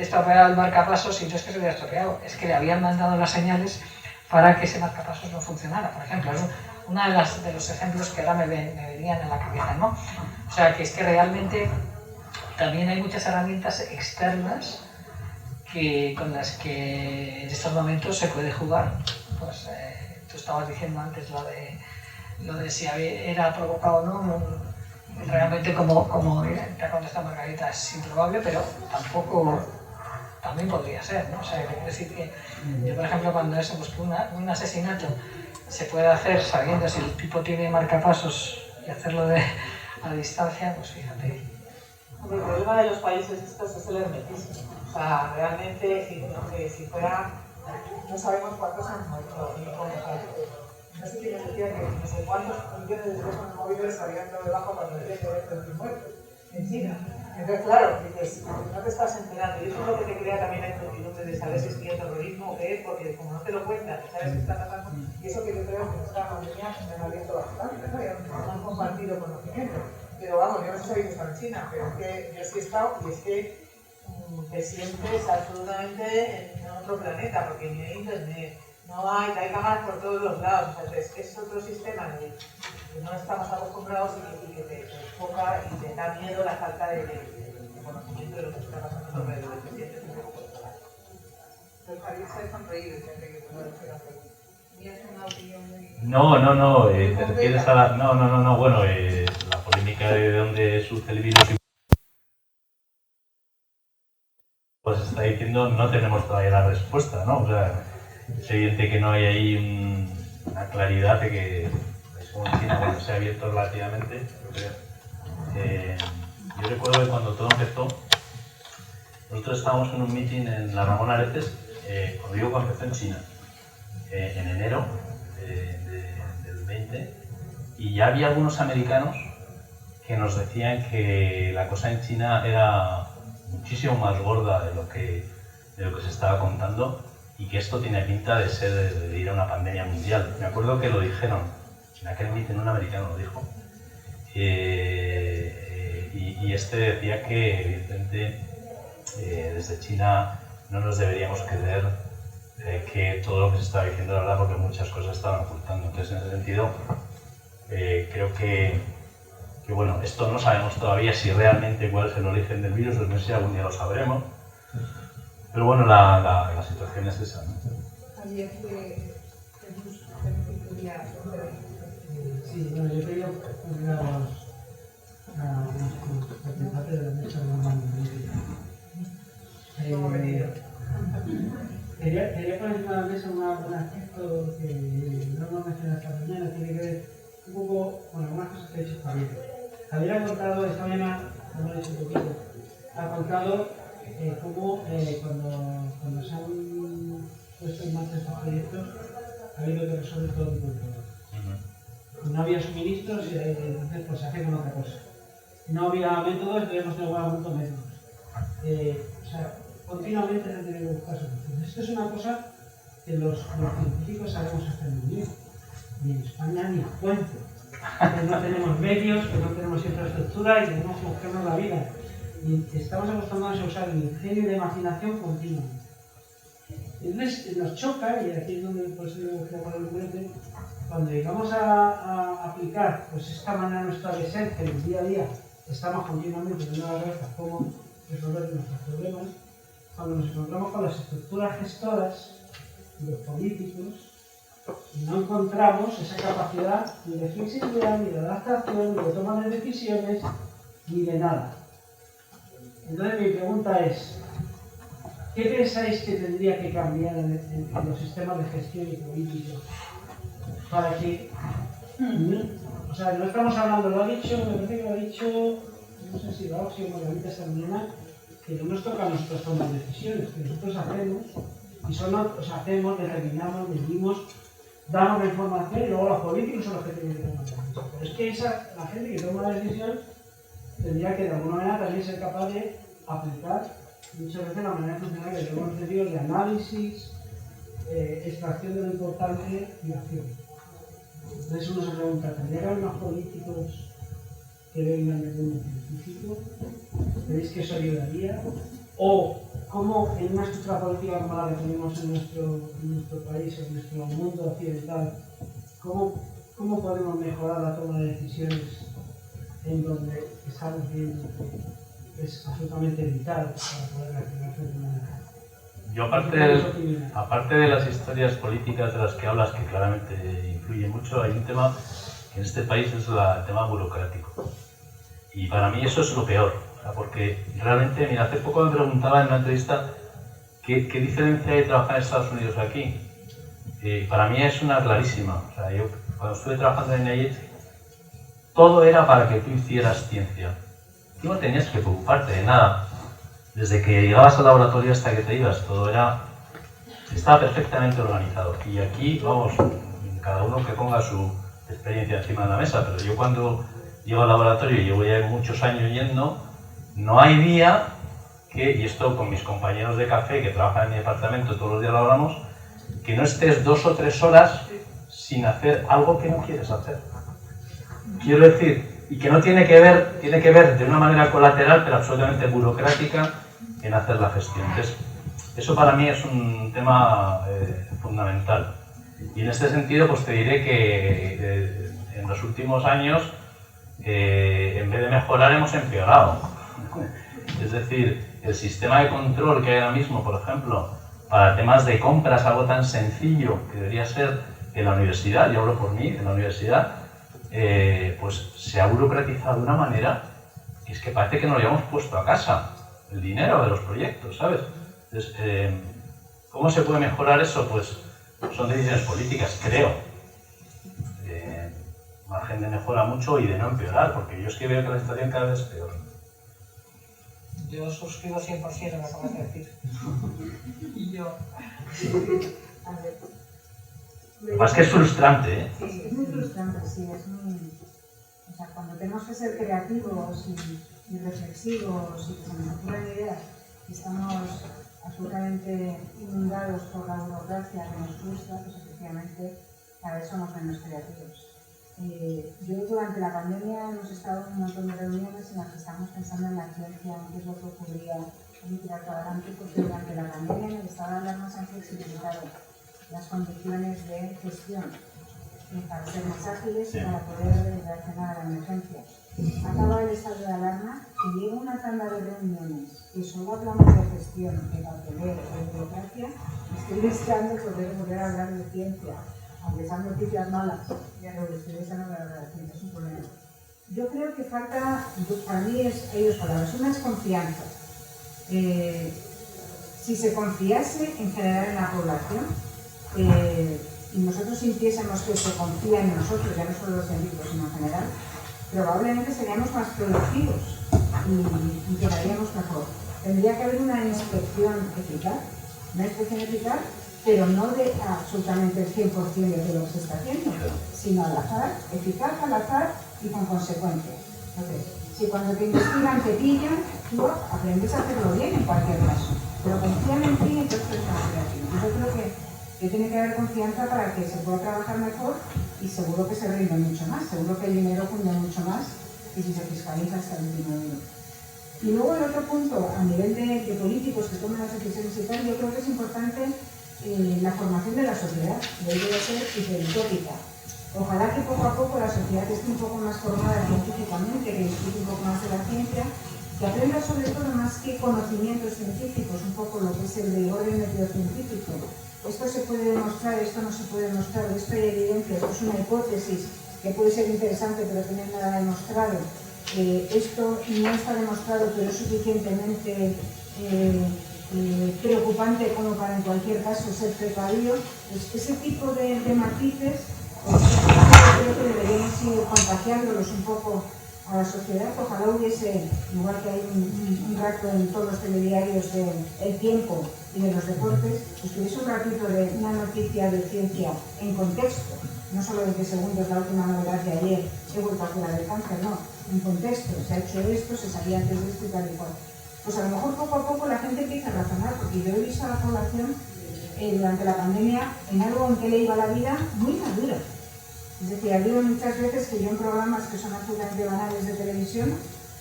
estropeado el marcapasos, y no es que se hubiera estropeado, es que le habían mandado las señales para que ese marcapasos no funcionara, por ejemplo. Es uno de los ejemplos que ahora me venían a la cabeza, ¿no? O sea, que es que realmente también hay muchas herramientas externas con las que en estos momentos se puede jugar. Pues tú estabas diciendo antes lo de si era provocado o no. Realmente, como te ha contestado Margarita, es improbable, pero también podría ser, ¿no? O sea, quiero decir que yo, por ejemplo, cuando es pues, un asesinato se puede hacer sabiendo si el tipo tiene marcapasos y hacerlo a distancia, pues fíjate. El problema de los países estos es el hermetismo. O sea, realmente, si fuera, no sabemos cuántos han muerto ni cómo. No sé quién decía que no sé cuántos millones de teléfonos móviles habían dado de baja cuando había que ver 30 muertos en China. Entonces, claro, dices, no te estás enterando. Y eso es lo que te crea también la incertidumbre de saber si es que hay terrorismo o qué es, porque como no te lo cuentan, sabes qué está pasando. Y eso que yo creo que en esta pandemia me han abierto bastante, ¿no? Ya no han compartido conocimiento. Pero vamos, yo no sé si habéis estado en China, pero es que yo sí he estado y es que te sientes absolutamente en otro planeta, porque ni hay internet, no hay cámaras por todos los lados. O sea, es otro sistema en el que no estamos acostumbrados y que te enfoca y te da miedo la falta de conocimiento de lo que está pasando alrededor, te sientes un poco controlado. Los países se sonreír, gente que puede hacer la pregunta. ¿Tienes una opinión muy...? No, te refieres a la... No, bueno, la polémica de dónde surge el virus, pues está diciendo, no tenemos todavía la respuesta, ¿no? O sea, es evidente que no hay ahí una claridad de que es como en China, cuando se ha abierto relativamente, yo recuerdo que cuando todo empezó, nosotros estábamos en un meeting en la Ramón Areces, cuando digo que empezó en China, en enero del 20, y ya había algunos americanos que nos decían que la cosa en China era muchísimo más gorda de lo que se estaba contando, y que esto tiene pinta de ir a una pandemia mundial. Me acuerdo que lo dijeron, en aquel meeting un americano lo dijo, y este decía que evidentemente desde China no nos deberíamos creer que todo lo que se estaba diciendo era verdad, porque muchas cosas estaban ocultando. Entonces, en ese sentido, creo que bueno, esto no sabemos todavía si realmente cuál es el origen del virus, no sé si algún día lo sabremos, pero bueno, la situación es esa, ¿no? Ayer que Jesús quería sobre... Sí, bueno, yo quería poner a los participantes de la mesa quería poner encima de la mesa un aspecto que no hemos mencionado esta mañana, tiene que ver un poco con algunas cosas que ha dicho Javier. Javier ha contado esta mañana, como he dicho un poquito, ha contado cómo cuando se han puesto en marcha estos proyectos ha habido que resolver todo tipo de problemas. No había suministros y entonces pues se hace con otra cosa. No había métodos, debemos tener algún métodos. O sea, continuamente se han tenido que buscar soluciones. Esto es una cosa que los científicos sabemos hacer muy bien. Ni en España ni cuento. Que no tenemos medios, que no tenemos infraestructura y tenemos que buscarnos la vida. Y estamos acostumbrados a usar el ingenio y la imaginación continuamente. Entonces nos choca, y aquí es donde por eso digo que poner un brete, cuando llegamos a aplicar pues esta manera nuestra de ser, que en el día a día estamos continuamente viendo la cabeza cómo resolver nuestros problemas, cuando nos encontramos con las estructuras gestoras y los políticos, no encontramos esa capacidad ni de flexibilidad, ni de adaptación, ni de toma de decisiones, ni de nada. Entonces mi pregunta es, ¿qué pensáis que tendría que cambiar en los sistemas de gestión y políticos para que, o sea, no estamos hablando, lo ha dicho, me parece que lo ha dicho, no sé si Roxy o Margarita esta mañana, que no nos toca a nosotros tomar decisiones, que nosotros hacemos Y hacemos, determinamos, medimos, damos la información y luego los políticos son los que tienen que tomar la decisión. Pero es que la gente que toma la decisión tendría que de alguna manera también ser capaz de aplicar muchas veces la manera funcional que tenemos entendido de análisis, extracción de lo importante y acción. Entonces uno se pregunta, ¿tendría que haber más políticos que vengan del mundo científico? ¿Veis que eso ayudaría? ¿O cómo en una estructura política como la que tenemos en nuestro país, en nuestro mundo occidental, cómo podemos mejorar la toma de decisiones en donde estamos viendo que es absolutamente vital para poder reaccionar frente a una... Yo aparte de las historias políticas de las que hablas, que claramente influye mucho, hay un tema que en este país es el tema burocrático. Y para mí eso es lo peor, o sea, porque realmente, mira, hace poco me preguntaba en una entrevista qué diferencia hay de trabajar en Estados Unidos y aquí. Para mí es una clarísima. O sea, yo cuando estuve trabajando en NIH, todo era para que tú hicieras ciencia. Tú no tenías que preocuparte de nada. Desde que llegabas al laboratorio hasta que te ibas, todo estaba perfectamente organizado. Y aquí, vamos, cada uno que ponga su experiencia encima de la mesa, pero yo cuando llego al laboratorio y llevo ya muchos años yendo, no hay día que, y esto con mis compañeros de café que trabajan en mi departamento, todos los días lo hablamos, que no estés 2 o 3 horas sin hacer algo que no quieres hacer. Quiero decir, y que no tiene que ver de una manera colateral, pero absolutamente burocrática, en hacer la gestión. Entonces, eso para mí es un tema fundamental. Y en este sentido, pues te diré que en los últimos años, en vez de mejorar, hemos empeorado. Es decir, el sistema de control que hay ahora mismo, por ejemplo, para temas de compras, algo tan sencillo que debería ser en la universidad, yo hablo por mí, en la universidad, pues se ha burocratizado de una manera que es que parece que nos lo habíamos puesto a casa, el dinero de los proyectos, ¿sabes? Entonces, ¿cómo se puede mejorar eso? Pues son decisiones políticas, creo. Margen de mejora mucho y de no empeorar, porque yo es que veo que la situación cada vez es peor. Yo suscribo 100% a lo que acabas de decir. Y yo... Lo que pasa es que es frustrante, ¿eh? Sí, es muy frustrante, sí, es muy... O sea, cuando tenemos que ser creativos y reflexivos y que se nos ocurren ideas y estamos absolutamente inundados por la burocracia que nos frustra, pues efectivamente cada vez somos menos creativos. Yo durante la pandemia hemos estado en un montón de reuniones en las que estamos pensando en la ciencia, en qué es lo que ocurría, en tirar para adelante, porque durante la pandemia en el estado de alarma se han flexibilizado las condiciones de gestión para ser más ágiles y para poder reaccionar a la emergencia. Acaba el estado de alarma y llega una tanda de reuniones que solo hablamos de gestión, de papeleo, de burocracia. Estoy deseando poder volver a hablar de ciencia, aunque sean noticias malas, pero estoy deseando hablar de ciencia, es un problema. Yo creo que falta, para mí hay 2 palabras. Una es confianza. Si se confiase en general en la población, y nosotros sintiésemos que se confía en nosotros, ya no solo los científicos, sino en general, probablemente seríamos más productivos y quedaríamos mejor. Tendría que haber una inspección eficaz, pero no de absolutamente el 100% de lo que se está haciendo, sino al azar, eficaz al azar y con consecuencias. Entonces, si cuando te investigan te pillan, tú aprendes a hacerlo bien en cualquier caso, pero confían en ti, entonces eres más creativo. Yo creo que tiene que haber confianza para que se pueda trabajar mejor y seguro que se rinde mucho más, seguro que el dinero cunde mucho más y si se fiscaliza hasta el último euro. Y luego el otro punto, a nivel de políticos que toman las decisiones y tal, yo creo que es importante la formación de la sociedad, debe ser hiperitópica. Ojalá que poco a poco la sociedad esté un poco más formada científicamente, que discute un poco más de la ciencia, que aprenda sobre todo más que conocimientos científicos, un poco lo que es el rigor del método científico. Esto se puede demostrar, esto no se puede demostrar, esto hay evidencia, esto es una hipótesis que puede ser interesante pero no hay nada demostrado. Esto no está demostrado pero es suficientemente preocupante como para en cualquier caso ser precavido. Pues ese tipo de matices, pues, creo que deberíamos ir contagiándolos un poco a la sociedad, ojalá hubiese, igual que hay un rato en todos los telediarios del tiempo y de los deportes, pues hubiese un ratito de una noticia de ciencia en contexto, no solo de que segundos la última novedad de ayer, he vuelto a curar el cáncer, no, en contexto, se ha hecho esto, se sabía antes de esto y tal y cual. Pues a lo mejor poco a poco la gente empieza a razonar, porque yo he visto a la población durante la pandemia en algo en que le iba la vida muy madura. Es decir, ha habido muchas veces que yo en programas que son absolutamente banales de televisión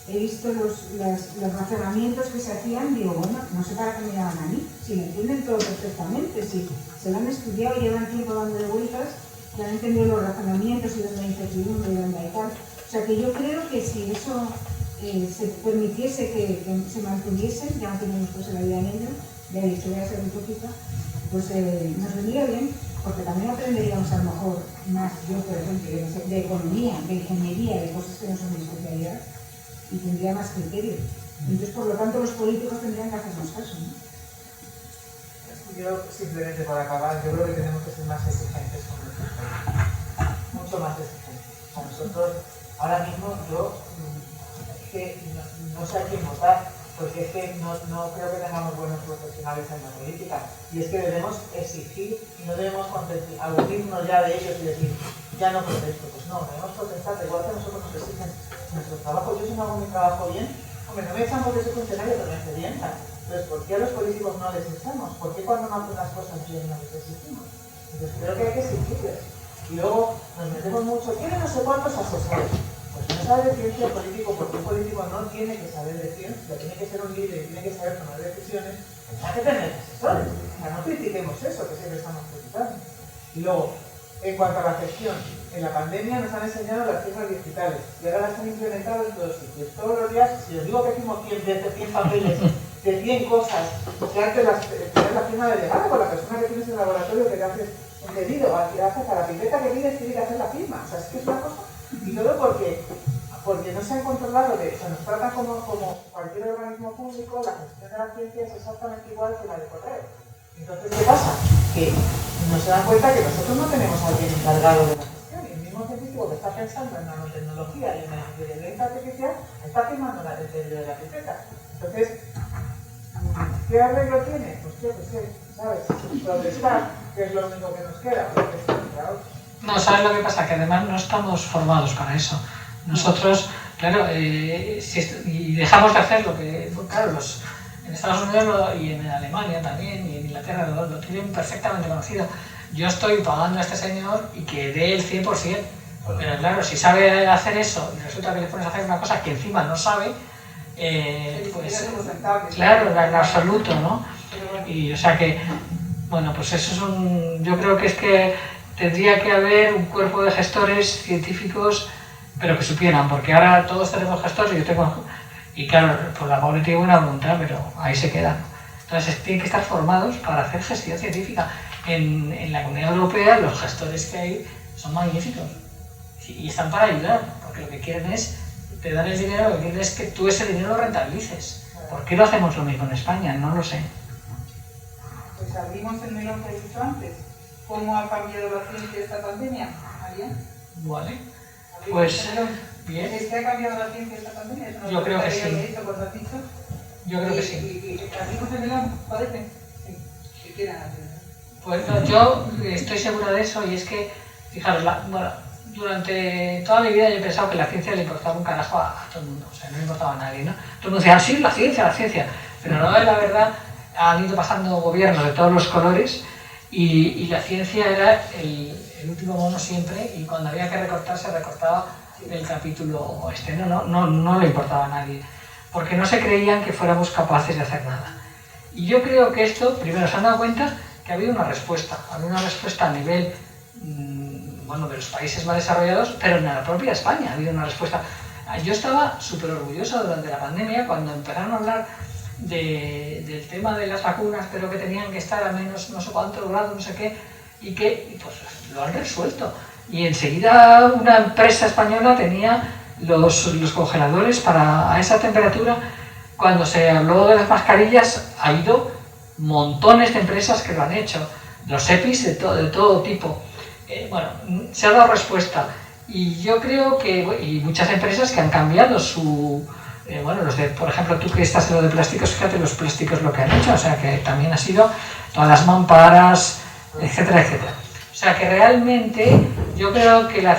he visto los razonamientos que se hacían, digo, bueno, no sé para qué me llaman a mí, si lo entienden todo perfectamente, si se lo han estudiado y llevan tiempo dándole vueltas, y han entendido los razonamientos y donde hay incertidumbre y donde hay tal. O sea que yo creo que si eso se permitiese que se mantuviesen, ya no tenemos pues la vida en ello, ya he dicho, voy a ser un poquito, pues nos vendría bien, porque también aprenderíamos a lo mejor más, yo por ejemplo, de economía, de ingeniería, de cosas que no son mi especialidad, y tendría más criterio. Entonces, por lo tanto, los políticos tendrían que hacernos caso, ¿no? Yo, simplemente para acabar, yo creo que tenemos que ser más exigentes con nuestros políticos, mucho más exigentes. A nosotros, ahora mismo, yo es que no sé a quién votar, porque es que no creo que tengamos buenos profesionales en la política, y es que debemos exigir y no debemos aburrirnos ya de ellos y decir, ya no protesto. Pues no, debemos protestar, igual que nosotros nos exigen nuestro trabajo. Yo si no hago mi trabajo bien, hombre, no me echan porque soy funcionario, pero me hace bien. Entonces, ¿por qué a los políticos no les echamos? ¿Por qué cuando no hacen las cosas bien no les exigimos? Entonces creo que hay que exigirles. Y luego nos metemos mucho, tiene no sé cuántos asesores. Pues no sabe de ciencia político, porque un político no tiene que saber de ciencia, tiene que ser un líder y tiene que saber tomar decisiones, hay que tener asesores. O sea, no critiquemos eso, que siempre estamos criticando. Y luego, en cuanto a la gestión, en la pandemia nos han enseñado las firmas digitales y ahora las han implementado en todos sitios. Todos los días, si os digo que hicimos 100 veces, 100 papeles, de 100 cosas, que antes tener la firma delegada con la persona que tienes en el laboratorio que te haces un pedido, que haces a la pipeta que pides, tiene que hacer la firma. O sea, es que es una cosa. Y todo porque no se han controlado, se nos trata como cualquier organismo público, la gestión de la ciencia es exactamente igual que la de correo. Entonces, ¿qué pasa? Que no se dan cuenta que nosotros no tenemos a alguien encargado de la gestión, y el mismo científico que está pensando en nanotecnología y en la inteligencia artificial está firmando el pedido de la pipeta. Entonces, ¿qué arreglo tiene? Pues yo qué sé, ¿sabes? Protestar, que es lo único que nos queda, protestar, claro. No, ¿sabes lo que pasa? Que además no estamos formados para eso. Nosotros, claro, y dejamos de hacer lo que, claro, en Estados Unidos y en Alemania también, y en Inglaterra lo tienen perfectamente conocido. Yo estoy pagando a este señor y que dé el 100%, pero claro, si sabe hacer eso y resulta que le pones a hacer una cosa que encima no sabe, pues claro, en absoluto, ¿no? Y o sea que, bueno, pues eso es yo creo que es que tendría que haber un cuerpo de gestores científicos, pero que supieran, porque ahora todos tenemos gestores y yo tengo, y claro, pues la pobre tiene buena voluntad, pero ahí se quedan. Entonces tienen que estar formados para hacer gestión científica. En la Comunidad Europea los gestores que hay son magníficos y están para ayudar, porque lo que quieren es, te dan el dinero, lo que quieren es que tú ese dinero lo rentabilices. ¿Por qué no hacemos lo mismo en España? No lo sé. Pues abrimos el melón que he dicho antes. ¿Cómo ha cambiado la ciencia esta pandemia? María. Vale. Pues, bien. ¿Es que ha cambiado la ciencia esta pandemia? Yo creo que sí. Yo creo que sí. ¿Y abrimos el melón? ¿Parece? Sí. ¿Qué quieran hacer? Pues no, yo estoy segura de eso, y es que, fijaros, bueno, durante toda mi vida yo he pensado que la ciencia le importaba un carajo a todo el mundo, o sea, no le importaba a nadie, ¿no? Todo el mundo decía, sí, la ciencia, pero no, la verdad, han ido pasando gobiernos de todos los colores y la ciencia era el último mono siempre, y cuando había que recortar se recortaba el capítulo no le importaba a nadie, porque no se creían que fuéramos capaces de hacer nada. Y yo creo que esto, primero, se han dado cuenta que ha habido una respuesta a nivel de los países más desarrollados, pero en la propia España ha habido una respuesta. Yo estaba súper orgullosa durante la pandemia cuando empezaron a hablar del tema de las vacunas, pero que tenían que estar a menos no sé cuántos grados, no sé qué, y pues lo han resuelto. Y enseguida una empresa española tenía los congeladores a esa temperatura. Cuando se habló de las mascarillas, ha habido montones de empresas que lo han hecho, los EPIs de todo tipo. Se ha dado respuesta. Y yo creo que, y muchas empresas que han cambiado su, bueno, por ejemplo, tú que estás en lo de plásticos, fíjate los plásticos lo que han hecho, o sea, que también ha sido todas las mamparas, etcétera, etcétera. O sea, que realmente yo creo que la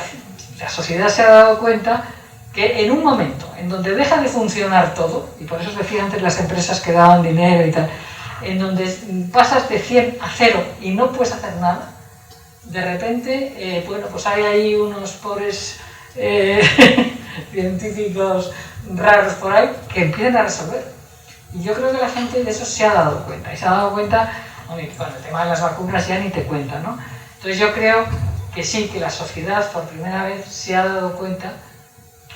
sociedad se ha dado cuenta que en un momento en donde deja de funcionar todo, y por eso os decía antes las empresas que daban dinero y tal, en donde pasas de 100 a 0 y no puedes hacer nada, de repente, bueno, pues hay ahí unos pobres científicos raros por ahí que empiezan a resolver. Y yo creo que la gente de eso se ha dado cuenta. Y se ha dado cuenta, con el tema de las vacunas ya ni te cuenta, ¿no? Entonces yo creo que sí, que la sociedad por primera vez se ha dado cuenta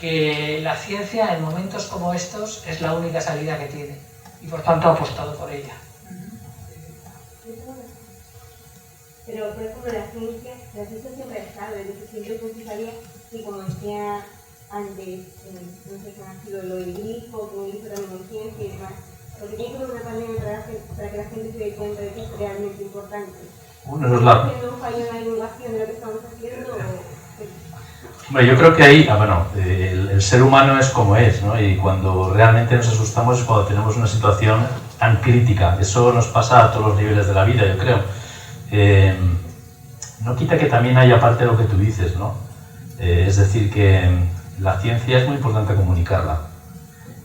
que la ciencia en momentos como estos es la única salida que tiene. Y por tanto ha apostado por ella. Pero, por ejemplo, la ciencia siempre ha estado, es decir, siempre es necesaria, y como decía antes, no sé qué ha sido lo del grifo, que un grifo también en ciencia y demás, porque tiene que haber una pandemia para que la gente se dé cuenta de que es realmente importante. Bueno, es la... ¿No falla en la divulgación de lo que estamos haciendo? Hombre, yo creo que ahí, bueno, el ser humano es como es, ¿no? Y cuando realmente nos asustamos es cuando tenemos una situación tan crítica. Eso nos pasa a todos los niveles de la vida, yo creo. No quita que también haya parte de lo que tú dices, ¿no? Es decir, que la ciencia es muy importante comunicarla.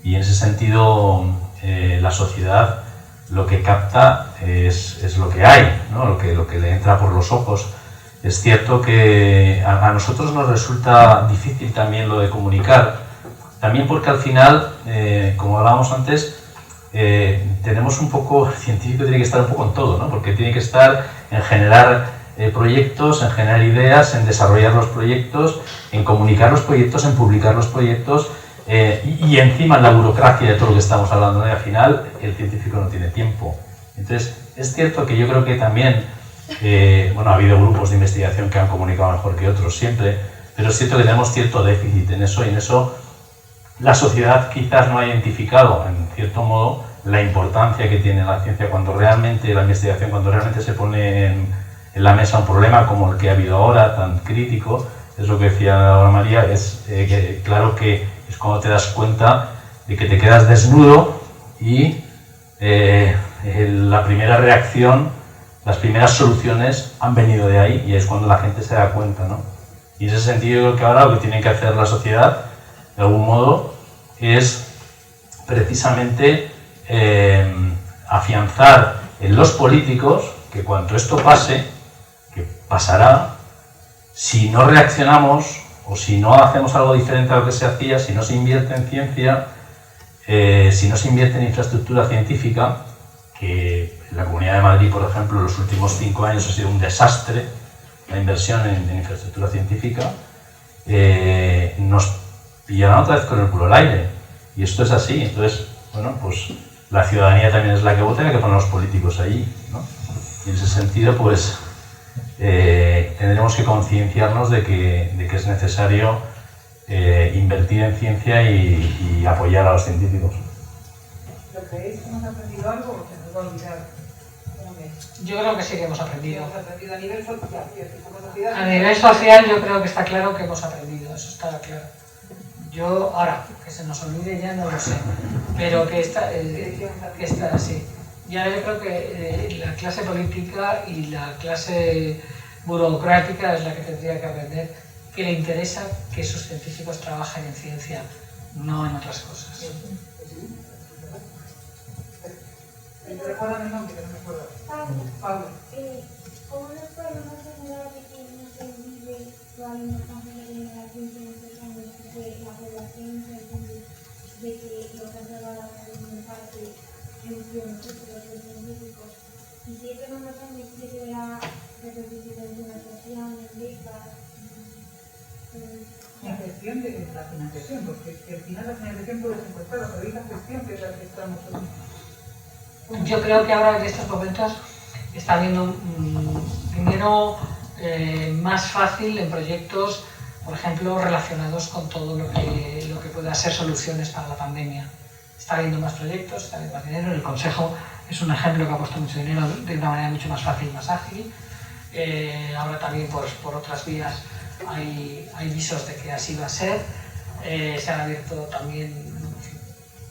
Y en ese sentido, la sociedad lo que capta es lo que hay, ¿no? Lo que le entra por los ojos. Es cierto que a nosotros nos resulta difícil también lo de comunicar, también porque al final, como hablábamos antes, tenemos un poco, el científico tiene que estar un poco en todo, ¿no? Porque tiene que estar en generar proyectos, en generar ideas, en desarrollar los proyectos, en comunicar los proyectos, en publicar los proyectos y encima en la burocracia de todo lo que estamos hablando, ¿no? Y al final el científico no tiene tiempo. Entonces, es cierto que yo creo que también, bueno, ha habido grupos de investigación que han comunicado mejor que otros siempre, pero es cierto que tenemos cierto déficit en eso y en eso la sociedad quizás no ha identificado, en cierto modo, la importancia que tiene la ciencia cuando realmente, la investigación, cuando realmente se pone en la mesa un problema como el que ha habido ahora, tan crítico, es lo que decía ahora María, es que, claro que es cuando te das cuenta de que te quedas desnudo y la primera reacción, las primeras soluciones han venido de ahí y es cuando la gente se da cuenta, ¿no? Y en ese sentido yo creo que ahora lo que tiene que hacer la sociedad, de algún modo, es precisamente afianzar en los políticos que cuando esto pase, que pasará, si no reaccionamos o si no hacemos algo diferente a lo que se hacía, si no se invierte en ciencia, si no se invierte en infraestructura científica, que en la Comunidad de Madrid, por ejemplo, en los últimos 5 años ha sido un desastre la inversión en infraestructura científica, nos pillarán otra vez con el culo al aire. Y esto es así. Entonces, bueno, pues la ciudadanía también es la que vota y la que ponen los políticos ahí, ¿no? Y en ese sentido, pues, tendremos que concienciarnos de que es necesario invertir en ciencia y apoyar a los científicos. ¿Lo creéis que hemos aprendido algo o se nos va a olvidar? Yo creo que sí que hemos aprendido. Hemos aprendido a nivel social, como sociedad. A nivel social yo creo que está claro que hemos aprendido, eso está claro. Yo, ahora, que se nos olvide ya no lo sé, pero que está así. Ya yo creo que la clase política y la clase burocrática es la que tendría que aprender que le interesa que sus científicos trabajen en ciencia, no en otras cosas. Recuérdame el nombre, que no me acuerdo. Pablo. ¿Cómo nos podemos asegurar de que no se olvide toda la importancia que tiene la ciencia en estos años, que la población se entiende de que lo que han llevado a la parte en nosotros los científicos? Y si esto no nos hace que se vea repercutido en financiación, en becas, La gestión de la financiación, porque al final la financiación puede ser encontrada, pero hay la gestión que es la que estamos haciendo. Yo creo que ahora en estos momentos está habiendo dinero más fácil en proyectos, por ejemplo, relacionados con todo lo que pueda ser soluciones para la pandemia. Está habiendo más proyectos, está habiendo más dinero. El Consejo es un ejemplo que ha puesto mucho dinero de una manera mucho más fácil y más ágil. Ahora también por otras vías hay visos de que así va a ser, se han abierto también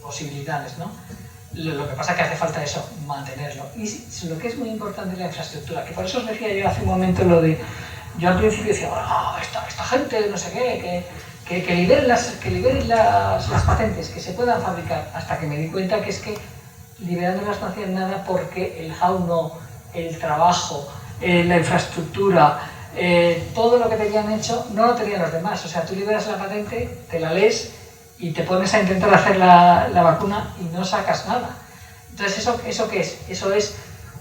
posibilidades, ¿no? Lo que pasa es que hace falta eso, mantenerlo. Y lo que es muy importante es la infraestructura, que por eso os decía yo hace un momento lo de... Yo al principio decía, oh, esta gente, no sé qué, que liberen las patentes, que se puedan fabricar, hasta que me di cuenta que es que liberándolas no hacían nada porque el how no, el trabajo, la infraestructura, todo lo que tenían hecho no lo tenían los demás. O sea, tú liberas la patente, te la lees y te pones a intentar hacer la vacuna y no sacas nada. Entonces, ¿eso qué es? Eso es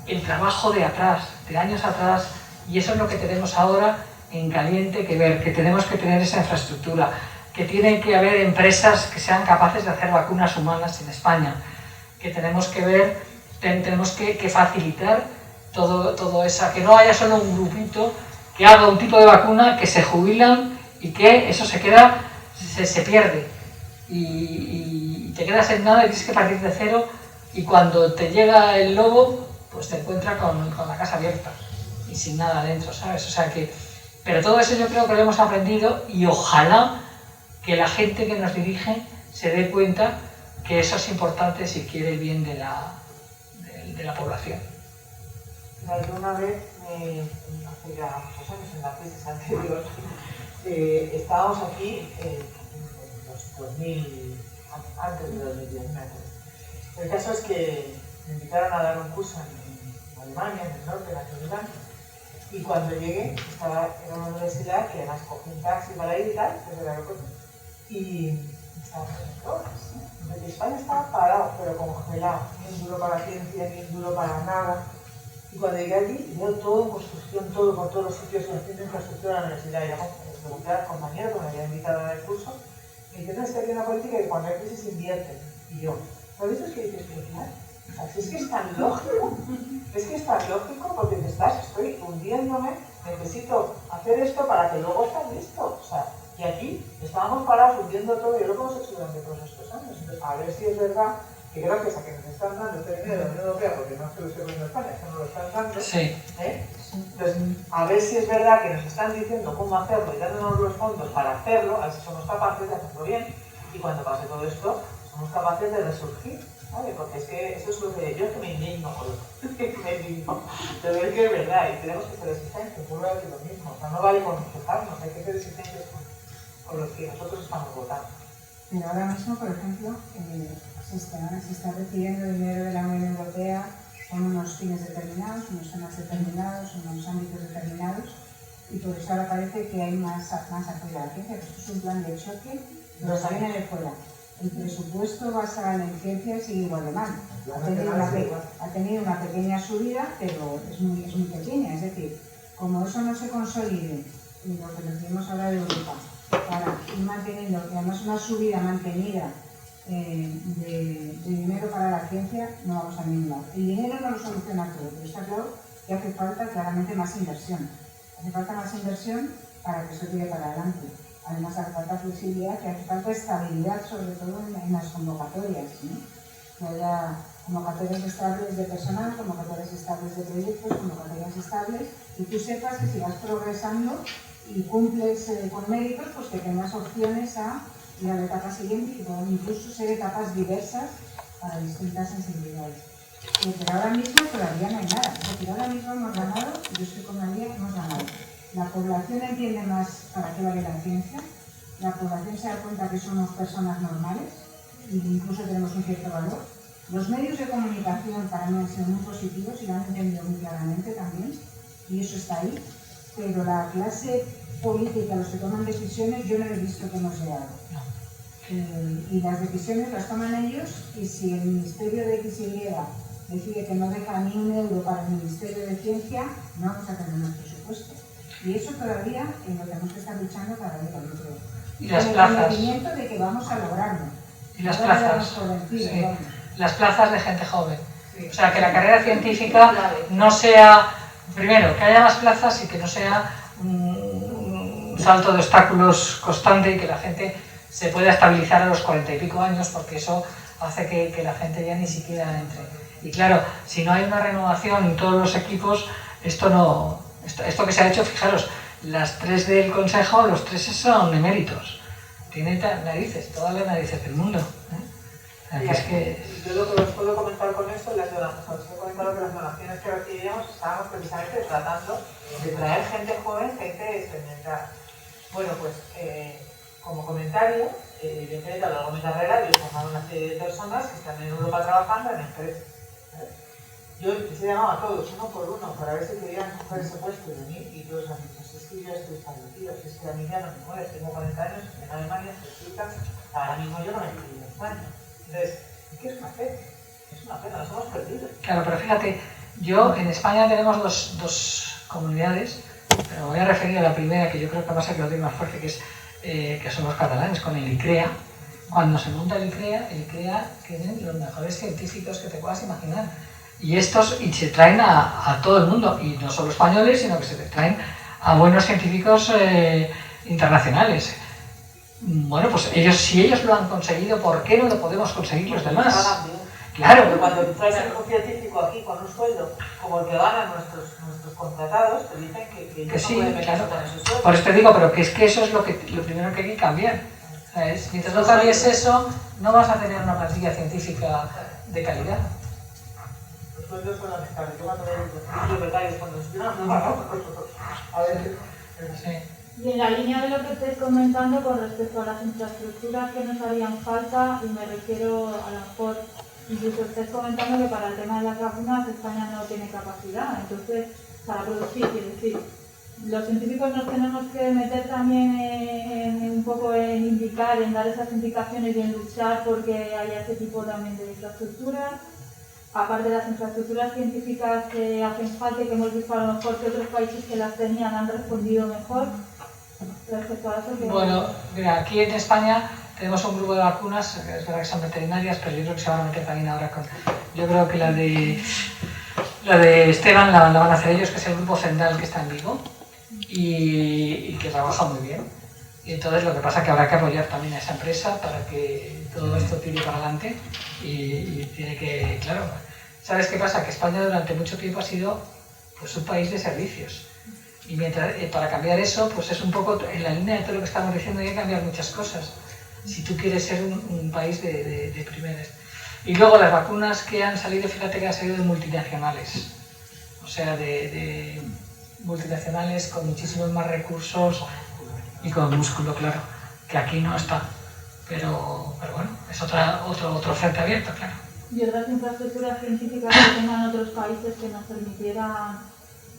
el trabajo de atrás, de años atrás, y eso es lo que tenemos ahora en caliente que ver, que tenemos que tener esa infraestructura, que tienen que haber empresas que sean capaces de hacer vacunas humanas en España, que tenemos que ver, tenemos que facilitar todo eso, que no haya solo un grupito que haga un tipo de vacuna, que se jubilan y que eso se queda, se pierde y te quedas en nada y tienes que partir de cero, y cuando te llega el lobo pues te encuentra con la casa abierta y sin nada adentro, ¿sabes? O sea que, pero todo eso yo creo que lo hemos aprendido, y ojalá que la gente que nos dirige se dé cuenta que eso es importante si quiere el bien de la población. Yo una vez, hace ya muchos años, en la crisis anterior, estábamos aquí en los 2000, antes de 2010, me acuerdo. El caso es que me invitaron a dar un curso en Alemania, en el norte, en Alemania, y cuando llegué, era una universidad que además cogí un taxi para ir y tal, desde el aeropuerto, y estaba en horas. España estaba parado, pero congelado, ni un duro para la ciencia, ni un duro para nada. Y cuando llegué allí, veo todo en construcción, todo por todos los sitios, haciendo infraestructura de la universidad. Y ya me pregunté al compañero que me había invitado a dar el curso, y dice, no, es que hay una política que cuando hay crisis invierten. Y yo, ¿por eso es que dices que claro? O sea, si es que es tan lógico, porque te estoy hundiéndome, necesito hacer esto para que luego estés listo. O sea, y aquí estábamos parados hundiendo todo, y lo que hemos hecho durante todos estos años. Entonces, a ver si es verdad que gracias a que nos están dando este dinero de la Unión Europea, porque no es que lo esté viendo España, es que nos lo están dando, sí. Entonces, a ver si es verdad que nos están diciendo cómo hacerlo y dándonos los fondos para hacerlo, a ver si somos capaces de hacerlo bien, y cuando pase todo esto, somos capaces de resurgir, ¿vale? Porque es que eso es lo que yo que me indigno con lo que me indigno, pero es que es verdad, y tenemos que ser exigentes, vuelvo a decir lo mismo, o sea, no vale con quejarnos, hay que ser exigentes con los que nosotros estamos votando. Pero ahora mismo, por ejemplo, se está recibiendo dinero de la Unión Europea con unos fines determinados, unos temas determinados, unos ámbitos determinados, y por eso ahora parece que hay más apoyo a la ciencia, que esto es un plan de choque que nos viene de fuera. El presupuesto basado en ciencia sigue igual de mal. Ha tenido una pequeña subida, pero es muy pequeña, es decir, como eso no se consolide, y lo que recibimos ahora de Europa, para ir manteniendo, y además una subida mantenida de dinero para la ciencia, no vamos a ningún lado. El dinero no lo soluciona todo, pero está claro que hace falta claramente más inversión. Hace falta más inversión para que eso tire para adelante. Además hace falta flexibilidad, que hace falta estabilidad, sobre todo en las convocatorias, ¿no? Que haya convocatorias estables de personal, convocatorias estables de proyectos, convocatorias estables, y tú sepas que si vas progresando y cumples con méritos, pues que tengas opciones a ir a la etapa siguiente y que puedan incluso ser etapas diversas para distintas sensibilidades. Pero ahora mismo todavía no hay nada. Es decir, ahora mismo hemos ganado, yo estoy con María, hemos ganado. La población entiende más para qué vale la ciencia, la población se da cuenta que somos personas normales e incluso tenemos un cierto valor. Los medios de comunicación para mí han sido muy positivos y lo han entendido muy claramente también, y eso está ahí. Pero la clase política, los que toman decisiones, yo no he visto que hemos llegado. Y las decisiones las toman ellos, y si el Ministerio de XY decide que no deja ni un euro para el Ministerio de Ciencia, no vamos a tener más presupuesto. Y eso todavía lo tenemos que estar luchando para ello, yo creo. Y las con plazas. el conocimiento de que vamos a lograrlo. Y las Ahora plazas. sí. Las plazas de gente joven. Sí. O sea, que la carrera científica no sea, primero, que haya más plazas y que no sea un salto de obstáculos constante, y que la gente se pueda estabilizar a los 40 y pico años, porque eso hace que la gente ya ni siquiera entre. Y claro, si no hay una renovación en todos los equipos, esto que se ha hecho, fijaros, las 3 del consejo, los 3 son eméritos. Tiene narices, todas las narices del mundo. Sí, Es que... Yo lo que os puedo comentar con esto, os he comentado que las donaciones que recibíamos estábamos precisamente tratando de traer gente joven, gente experimentada. Bueno, pues como comentario, evidentemente a lo largo de mi carrera yo he formado una serie de personas que están en Europa trabajando en empresas. Yo les he llamado a todos, uno por uno, para ver si querían coger ese puesto de mí, y todos han dicho, si es que yo estoy establecido, si es que a mí ya no me mueves, tengo 40 años, en Alemania, ahora mismo yo no me quiero ir a España. Entonces, ¿qué es una pena? Es una pena, nos hemos perdido. Claro, pero fíjate, en España tenemos dos comunidades, pero me voy a referir a la primera, que yo creo que va a ser que lo tiene más fuerte, que son los catalanes, con el ICREA. Cuando se monta el ICREA tienen los mejores científicos que te puedas imaginar. Y se traen a todo el mundo, y no solo españoles, sino que se traen a buenos científicos internacionales. Bueno, pues si ellos lo han conseguido, ¿por qué no lo podemos conseguir los demás? Claro. Pero cuando traes un científico aquí con un sueldo como el que ganan nuestros contratados, te dicen que sí, no pueden meterse claro. con esos sueldos. Por eso te digo, pero que es que eso es lo primero que hay que cambiar. ¿Sabes? Mientras no cambies eso, no vas a tener una plantilla científica de calidad. Los sueldos son las que yo cuando veo los becarios cuando a ver. Sí. Y en la línea de lo que estáis comentando con respecto a las infraestructuras que nos harían falta, y me refiero a lo mejor, incluso estáis comentando que para el tema de las vacunas España no tiene capacidad, entonces para producir, quiero decir, los científicos nos tenemos que meter también un poco en indicar, en dar esas indicaciones y en luchar porque haya ese tipo también de infraestructuras. Aparte de las infraestructuras científicas que hacen falta y que hemos visto a lo mejor que otros países que las tenían han respondido mejor respecto a eso. Bueno, mira, aquí en España tenemos un grupo de vacunas, es verdad que son veterinarias, pero yo creo que se van a meter también ahora con... Yo creo que la de Esteban la van a hacer ellos, que es el grupo Zendal que está en Vigo y que trabaja muy bien. Y entonces lo que pasa es que habrá que apoyar también a esa empresa para que todo esto tire para adelante y tiene que, claro, ¿sabes qué pasa? Que España durante mucho tiempo ha sido pues un país de servicios y mientras, para cambiar eso pues es un poco en la línea de todo lo que estamos diciendo, hay que cambiar muchas cosas si tú quieres ser un país de primeras. Y luego las vacunas que han salido, fíjate que han salido de multinacionales, o sea, de multinacionales con muchísimos más recursos y con músculo, claro, que aquí no está. Pero bueno, es otro frente abierto, claro. Y otras infraestructuras científicas que tengan otros países que nos permitieran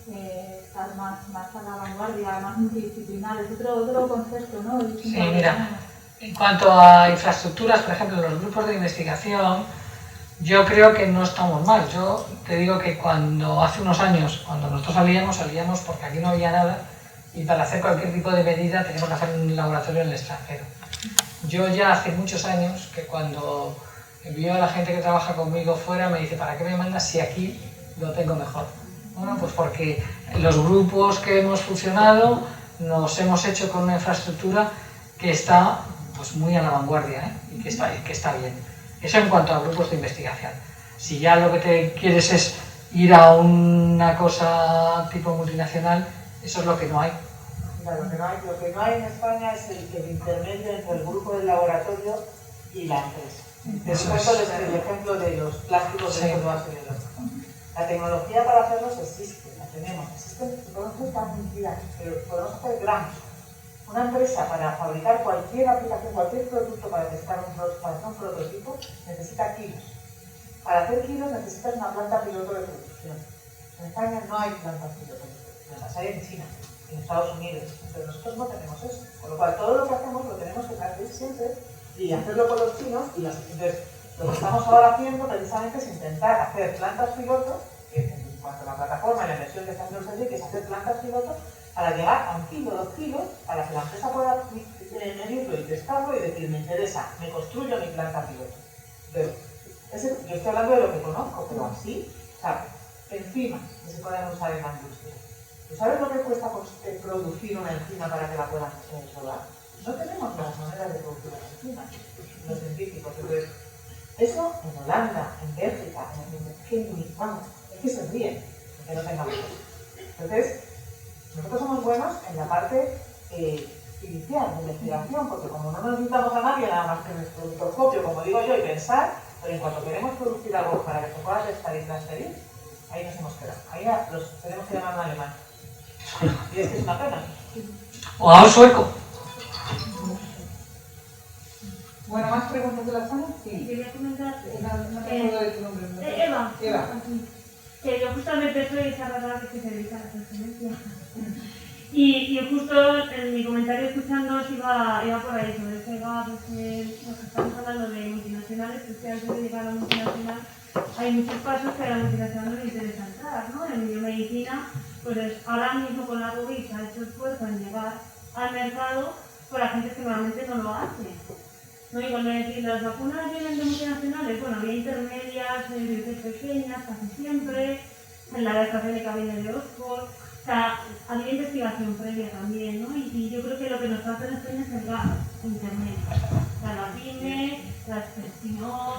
estar más a la vanguardia, más multidisciplinares, otro concepto, ¿no? Sí, mira, en cuanto a infraestructuras, por ejemplo, los grupos de investigación, yo creo que no estamos mal. Yo te digo que hace unos años, cuando nosotros salíamos porque aquí no había nada, y para hacer cualquier tipo de medida tenemos que hacer un laboratorio en el extranjero. Yo ya hace muchos años que cuando envío a la gente que trabaja conmigo fuera me dice, ¿para qué me mandas si aquí lo tengo mejor? Bueno, pues porque los grupos que hemos fusionado nos hemos hecho con una infraestructura que está pues muy a la vanguardia, y que está bien. Eso en cuanto a grupos de investigación. Si ya lo que te quieres es ir a una cosa tipo multinacional, eso es lo que no hay. Mira, lo que no hay en España es el intermedio entre el grupo del laboratorio y la empresa. Eso es el ejemplo de los plásticos de envase biológico. La tecnología para hacerlos existe, la tenemos. Podemos hacer cantidad, pero podemos hacer gramos. Una empresa para fabricar cualquier aplicación, cualquier producto para testar un prototipo, necesita kilos. Para hacer kilos necesitas una planta piloto de producción. En España no hay plantas piloto de producción, las hay en China, en Estados Unidos. Pero nosotros no tenemos eso. Con lo cual, todo lo que hacemos lo tenemos que hacer siempre y hacerlo con los chinos. Entonces, lo que estamos ahora haciendo precisamente es intentar hacer plantas piloto, que en cuanto a la plataforma y la inversión que está haciendo el que es hacer plantas piloto para llegar a 1 kilo, 2 kilos, para que la empresa pueda medirlo y testarlo y decir, me interesa, me construyo mi planta piloto. Pero, yo estoy hablando de lo que conozco, pero así, ¿sabes? Enzimas que se pueden usar en la industria. ¿Tú sabes lo que cuesta producir una enzima para que la puedan rodar? No tenemos las maneras de producir las enzimas, los científicos. Entonces, eso en Holanda, en Bélgica, es que se ríen de que no tengamos eso. Entonces, nosotros somos buenos en la parte no necesitamos a nadie nada más que nuestro microscopio, como digo yo, y pensar, pero en cuanto queremos producir algo para que se pueda testar y transferir, ahí nos hemos quedado. Ahí ya los tenemos que llamar en alemán. Y es que es una pena. O a un sueco. Bueno, ¿más preguntas de la sala? Sí, quería comentar. No te acuerdo de tu nombre. Eva. Eva. Que yo justamente soy esa rara que se dedica a la transferencia. Y justo en mi comentario escuchando iba por ahí, sobre eso iba, pues, lo que estamos hablando de multinacionales, pues que antes de llegar a la multinacional hay muchos pasos que a la multinacional no le interesa entrar, ¿no? En biomedicina, pues ahora mismo con la COVID se ha hecho esfuerzo en llegar al mercado por agentes que normalmente no lo hacen. ¿No? Igual me decís, las vacunas vienen de multinacionales, bueno, había intermedias, biotech pequeñas, casi siempre, en la adaptación de cabina de Oxford, o sea, había investigación previa también, ¿no? Y yo creo que lo que nos falta en España es el gap intermedio. O sea, la pyme, la spin-off,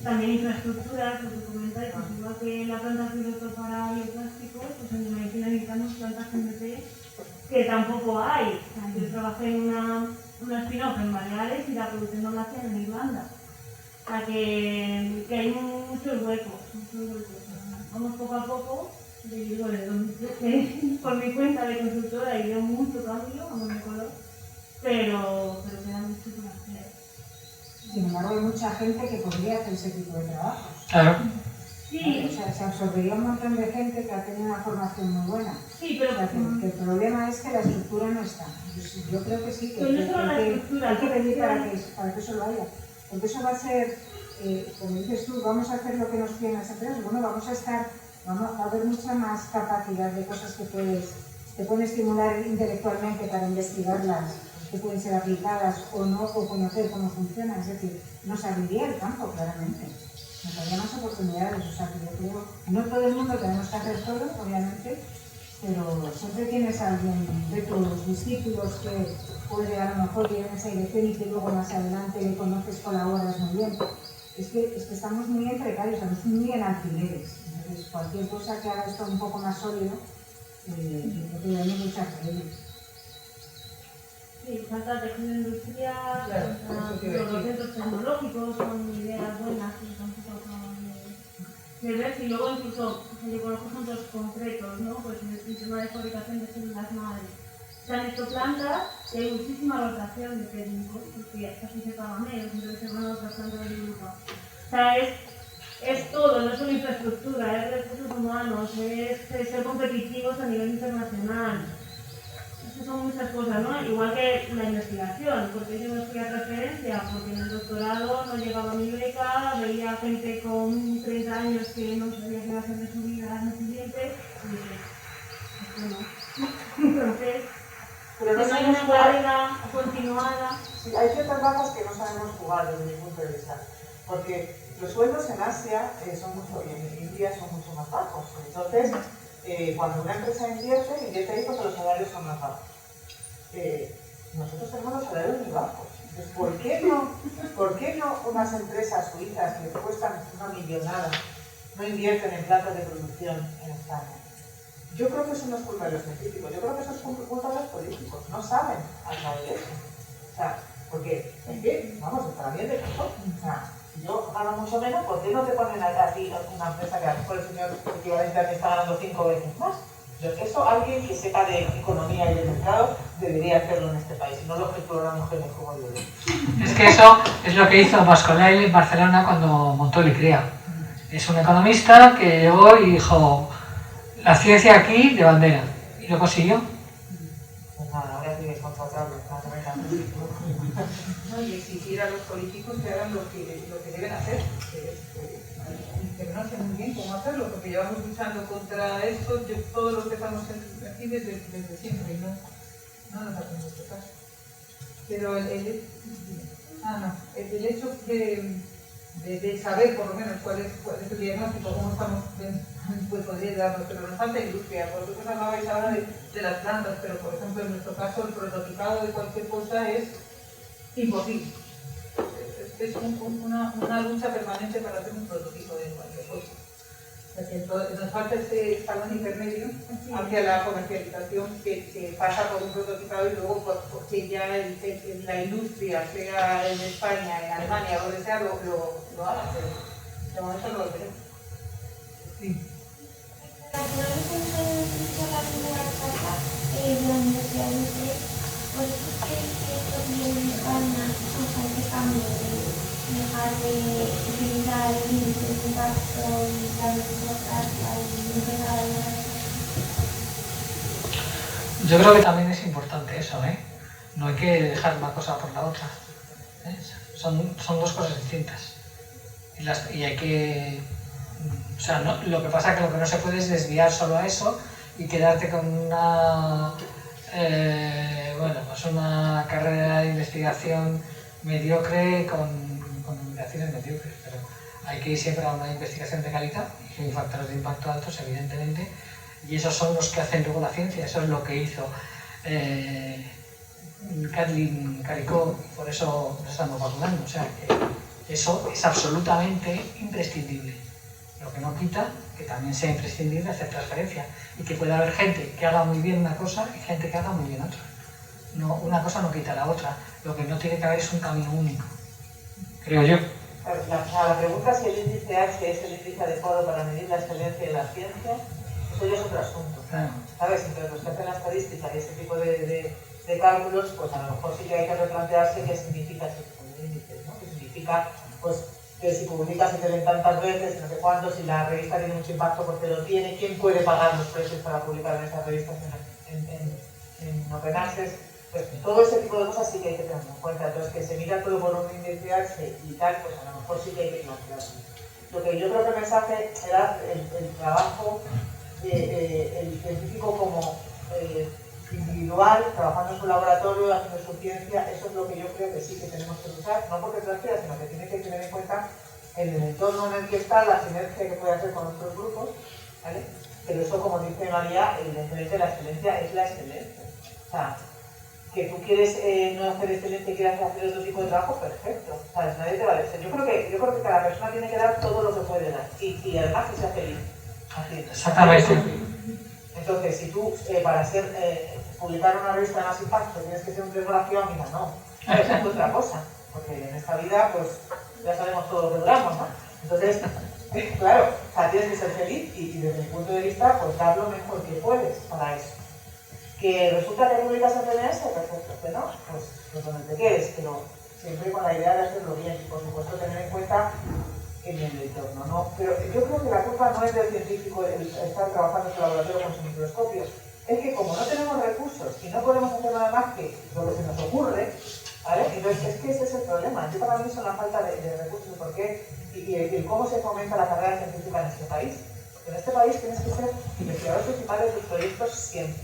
también infraestructuras, lo que comentáis, pues igual que la planta piloto para bioplásticos, pues en medicina necesitamos plantas GMP que tampoco hay. O sea, yo trabajé en una spin-off en Baleares y la producción no la hacían en Irlanda. O sea, que hay muchos huecos. Vamos poco a poco. Yo digo, desde 2013, por mi cuenta de consultora, y veo mucho cambio, vamos de color, pero queda mucho por hacer. Sin embargo, hay mucha gente que podría hacer ese tipo de trabajo. Claro. Sí. O sea, se absorbería un montón de gente que ha tenido una formación muy buena. Sí, pero... O sea, que el problema es que la estructura no está. Yo creo que sí, que hay que pedir para que eso lo haya. Porque eso va a ser, como dices tú, vamos a hacer lo que nos piden las empresas. Bueno, va a haber mucha más capacidad de cosas que te pueden estimular intelectualmente para investigarlas, que pueden ser aplicadas o no, o conocer cómo funcionan. Es decir, nos abriría el campo, claramente. Nos daría más oportunidades. O sea, que yo creo, no todo el mundo tenemos que hacer todo, obviamente, pero siempre tienes a alguien de tus discípulos que puede a lo mejor ir en esa dirección y que luego más adelante le conoces, colaboras muy bien. Es que estamos muy en precario, estamos muy en alquileres. Entonces, cualquier cosa que haga esto un poco más sólido, yo creo que debemos luchar por ello. Sí, falta tejido industrial, claro, los centros tecnológicos son ideas buenas que tampoco acaban de ver. Y luego incluso, yo conozco ejemplos concretos, ¿no? Pues en el tema de fabricación de células madre. Se han hecho plantas y hay muchísima rotación de técnicos, porque así se paga menos, entonces se van a otras plantas de Europa. O sea, es todo, no es solo infraestructura, es recursos humanos, es ser competitivos a nivel internacional. Son muchas cosas, ¿no? Igual que la investigación, porque yo no fui a transferencia, porque en el doctorado no llegaba a mi beca, veía gente con 30 años que no sabía qué iba a hacer de su vida al año siguiente, y dije, esto no. Entonces, pero no hay una carrera continuada. Sí, hay ciertas bazas que no sabemos jugar desde mi punto de vista, porque los sueldos en Asia son mucho, y en India son mucho más bajos. Entonces, cuando una empresa invierte ahí porque los salarios son más bajos. Nosotros tenemos los salarios muy bajos. Entonces, ¿por qué no unas empresas suizas que cuestan una millonada no invierten en plantas de producción en España? Yo creo que eso no es culpa de los científicos, yo creo que eso es culpa de los políticos. No saben hablar de eso. O sea, porque es que, vamos, para mí es de cajón. O sea, si yo gano mucho menos, ¿por qué no te ponen a ti una empresa que a lo mejor el señor equivalente a mí está ganando 5 veces más? Eso alguien que sepa de economía y de mercado debería hacerlo en este país, y no lo que programan jóvenes como yo. Es que eso es lo que hizo Mascolell en Barcelona cuando montó el ICREA. Es un economista que llegó y dijo, la ciencia aquí de bandera, y lo consiguió. Pues nada, ahora sí es contratable, no, y exigir a los políticos que hagan lo que deben hacer, que no hacen muy bien cómo hacerlo, porque llevamos luchando contra esto, todos los que estamos aquí desde siempre, y no nos hacen mucho caso. Pero el hecho de saber por lo menos cuál es el diagnóstico, cómo estamos, pues podría darnos, pero nos falta industria. Vosotros hablabais ahora de las plantas, pero por ejemplo en nuestro caso el prototipado de cualquier cosa es imposible. Es una lucha permanente para hacer un prototipo de cualquier cosa. O Nos falta ese escalón intermedio hacia la comercialización que pasa por un prototipado y luego porque ya la industria, sea en España, en Alemania, donde sea, lo haga, pero de momento no lo tenemos. Sí. La primera etapa de la Universidad de Utrecht, por eso que esto viene en España, o sea, este cambio de dejar de utilizar el índice de impacto y la burocracia y empezar a hablar. Yo creo que también es importante eso, ¿eh? No hay que dejar una cosa por la otra, ¿eh? Son dos cosas distintas y hay que... O sea, no, lo que pasa es que lo que no se puede es desviar solo a eso y quedarte con una... bueno, pues una carrera de investigación mediocre con nominaciones mediocres, pero hay que ir siempre a una investigación de calidad y hay factores de impacto altos, evidentemente, y esos son los que hacen luego la ciencia. Eso es lo que hizo Kathleen Caricó, y por eso nos estamos vacunando. O sea, que eso es absolutamente imprescindible. Lo que no quita que también sea imprescindible hacer transferencia y que pueda haber gente que haga muy bien una cosa y gente que haga muy bien otra. No, una cosa no quita la otra. Lo que no tiene que haber es un camino único, creo yo. La pregunta si el índice H es el índice adecuado para medir la excelencia de la ciencia, eso ya es otro asunto. ¿Sabes? Entre los que hacen la estadística y ese tipo de cálculos, pues a lo mejor sí que hay que replantearse qué significa ese tipo de índices, ¿no? ¿Qué significa, pues, que si publicas se te ven tantas veces, no sé cuánto, si la revista tiene mucho impacto porque lo tiene, quién puede pagar los precios para publicar en esas revistas en open access? Pues todo ese tipo de cosas sí que hay que tener en cuenta. Entonces, que se mira todo por un índice H y tal, pues a lo mejor sí que hay que plantearlo. Lo que yo creo que el mensaje era el trabajo, el científico como individual, trabajando en su laboratorio, haciendo su ciencia. Eso es lo que yo creo que sí que tenemos que usar, no porque transfiera, sino que tiene que tener en cuenta el entorno en el que está, la sinergia que puede hacer con otros grupos, ¿vale? Pero eso, como dice María, evidentemente la excelencia es la excelencia. O sea, que tú quieres no hacer excelencia y quieres hacer otro tipo de trabajo, perfecto. ¿Sabes? Nadie te va a decir. Yo creo que cada persona tiene que dar todo lo que puede dar y además que sea feliz. Así. Exactamente. Entonces, si tú para publicar una revista de más impacto tienes que ser un premio a la mira, no. Eso es otra cosa. Porque en esta vida, pues ya sabemos todo lo que duramos, ¿no? Entonces, claro, o sea, tienes que ser feliz y desde mi punto de vista, pues dar lo mejor que puedes para eso. Que resulta que publicas en PNS, perfecto, que no, pues donde te quedes, pero siempre con la idea de hacerlo bien y por supuesto tener en cuenta en el entorno, ¿no? Pero yo creo que la culpa no es del científico el estar trabajando en su laboratorio con su microscopio, es que como no tenemos recursos y no podemos hacer nada más que lo que se nos ocurre, ¿vale? Entonces es que ese es el problema. Yo para mí son la falta de recursos y por qué y cómo se fomenta la carrera científica en este país. Porque en este país tienes que ser investigador principal de tus proyectos siempre.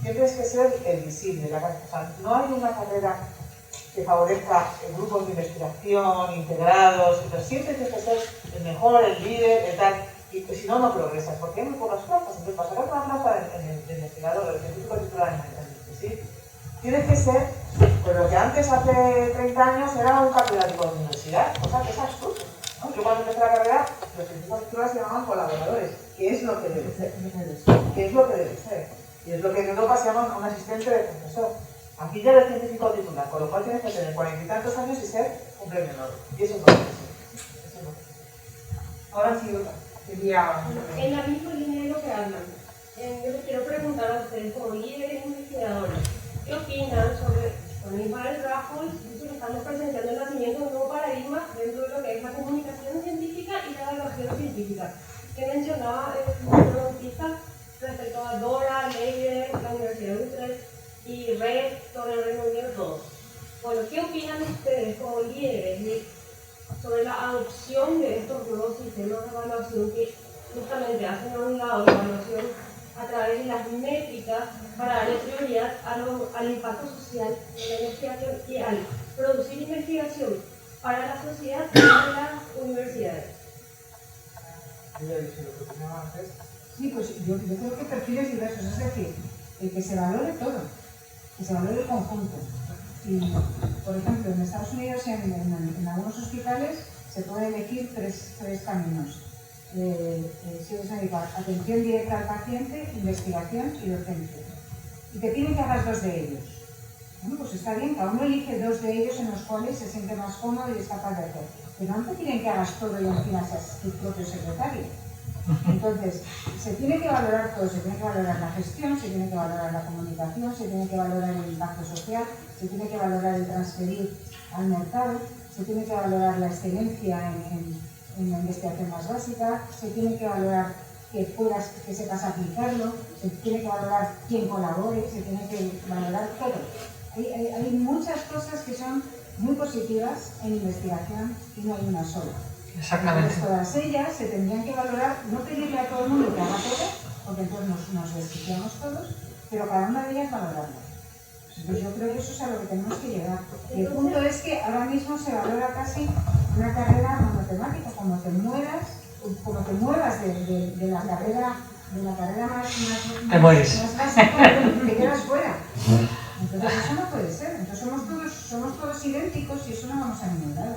Siempre es que ser el visible. O sea, no hay una carrera que favorezca grupos de investigación integrados, pero siempre tienes que ser el mejor, el líder, el tal, y pues, si no, no progresas, porque hay muy pocas plazas. Entonces, para sacar una plaza de investigador, de científico titular en el sí, tienes que ser, pues lo que antes, hace 30 años, era un catedrático de universidad, cosa que es absurdo, ¿no? Yo cuando empecé la carrera, los científicos titulares se llamaban colaboradores, que es lo que debe ser, que es lo que debe ser, y es lo que en Europa se llama un asistente de profesor. Aquí ya eres científico titular, con lo cual tienes que tener 40 y tantos años y ser un premio Nobel. Y eso es lo que es. Ahora sí, sería... En la misma línea de lo que hablan, yo les quiero preguntar a ustedes, como líderes investigadores, ¿qué opinan sobre, para el trabajo, que estamos presenciando el nacimiento de un nuevo paradigma dentro de lo que es la comunicación científica y la evaluación científica? Que mencionaba el protagonista respecto a Dora, Leiden, la Universidad de Utrecht y Red, sobre el Reino Unido, todos. Bueno, ¿qué opinan ustedes como líderes sobre la adopción de estos nuevos sistemas de evaluación que justamente hacen a un lado la evaluación a través de las métricas para darle prioridad al impacto social de la investigación y al producir investigación para la sociedad y para las universidades? Sí, pues yo creo que perfiles diversos, es decir, que se valore todo, que se valore el conjunto. Y, por ejemplo, en Estados Unidos, en algunos hospitales, se puede elegir tres caminos. si eres médico, atención directa al paciente, investigación y docencia. Y te piden que hagas 2 de ellos. Bueno, pues está bien, cada uno elige 2 de ellos en los cuales se siente más cómodo y es capaz de hacer. Pero no te piden que hagas todo y encima seas tu propio secretario. Entonces, se tiene que valorar todo, se tiene que valorar la gestión, se tiene que valorar la comunicación, se tiene que valorar el impacto social, se tiene que valorar el transferir al mercado, se tiene que valorar la excelencia en la investigación más básica, se tiene que valorar que sepas aplicarlo, se tiene que valorar quién colabore, se tiene que valorar todo. Hay muchas cosas que son muy positivas en investigación y no hay una sola. Exactamente. Entonces, todas ellas se tendrían que valorar, no pedirle a todo el mundo que haga todo, porque entonces nos despreciamos todos, pero cada una de ellas valorarla. Entonces yo creo que eso es a lo que tenemos que llegar. Y el punto es que ahora mismo se valora casi una carrera monotemática, como te muevas de la carrera más básica, te quedas fuera. Entonces eso no puede ser. Entonces somos todos idénticos y eso no vamos a ningún lado.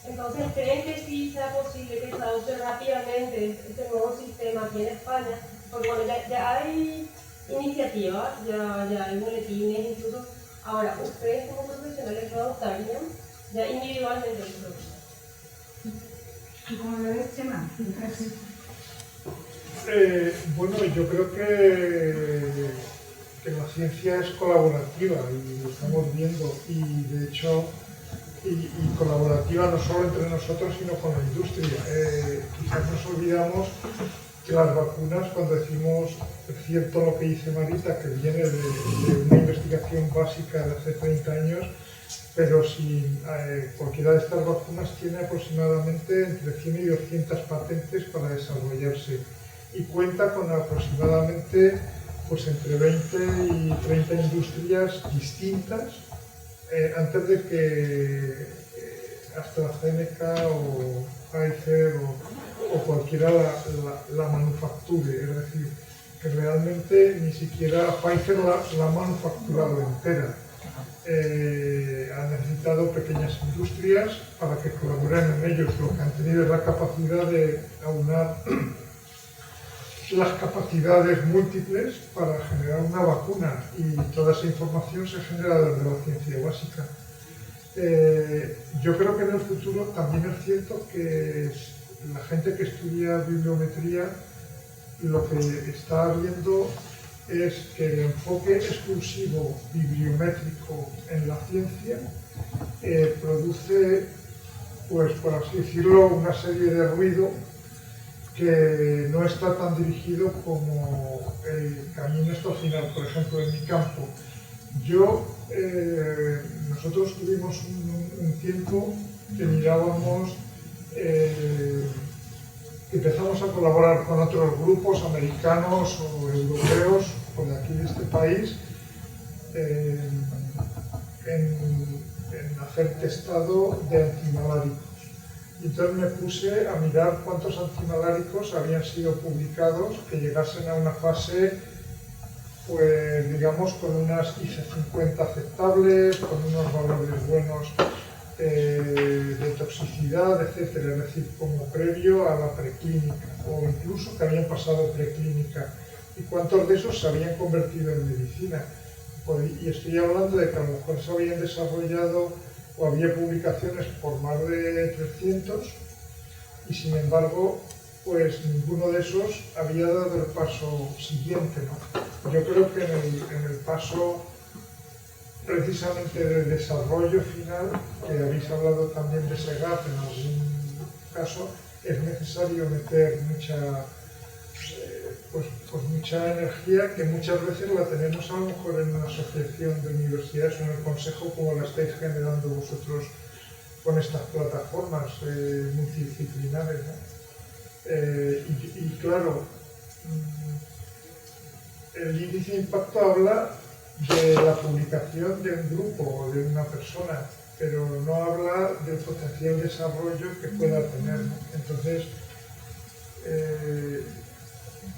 Entonces, ¿creen que sí sea posible que se adopte rápidamente este nuevo sistema aquí en España? Porque bueno, ya hay iniciativas, ya hay boletines, incluso ahora ustedes como profesionales lo adoptarían ya individualmente el propio. ¿Y cómo lo ves, Chema? Bueno, yo creo que la ciencia es colaborativa y lo estamos viendo y de hecho y colaborativa no solo entre nosotros sino con la industria. Quizás nos olvidamos que las vacunas, cuando decimos, es cierto lo que dice Marita, que viene de una investigación básica de hace 30 años, pero cualquiera de estas vacunas tiene aproximadamente entre 100 y 200 patentes para desarrollarse y cuenta con aproximadamente pues entre 20 y 30 industrias distintas antes de que AstraZeneca o Pfizer o cualquiera la manufacture, es decir, que realmente ni siquiera Pfizer la ha manufacturado entera. Han necesitado pequeñas industrias para que colaboren en ellos. Lo que han tenido es la capacidad de aunar las capacidades múltiples para generar una vacuna y toda esa información se genera desde la ciencia básica. Yo creo que en el futuro también es cierto que la gente que estudia bibliometría lo que está viendo es que el enfoque exclusivo bibliométrico en la ciencia produce, pues por así decirlo, una serie de ruido que no está tan dirigido como el camino hasta el final. Por ejemplo, en mi campo, nosotros tuvimos un tiempo que mirábamos, empezamos a colaborar con otros grupos americanos o europeos o de aquí de este país en hacer testado de antimaláricos. Y entonces me puse a mirar cuántos antimaláricos habían sido publicados que llegasen a una fase, pues digamos, con unas IC50 aceptables, con unos valores buenos de toxicidad, etcétera, es decir, como previo a la preclínica, o incluso que habían pasado preclínica, y cuántos de esos se habían convertido en medicina. Y estoy hablando de que a lo mejor se habían desarrollado o había publicaciones por más de 300 y sin embargo pues ninguno de esos había dado el paso siguiente, ¿no? Yo creo que en el paso precisamente del desarrollo final, que habéis hablado también de SEGAP en algún caso, es necesario meter mucha energía que muchas veces la tenemos a lo mejor en una asociación de universidades o en el consejo como la estáis generando vosotros con estas plataformas multidisciplinares, ¿no? Y claro, el índice de impacto habla de la publicación de un grupo o de una persona, pero no habla del potencial desarrollo que pueda tener, ¿no? Entonces,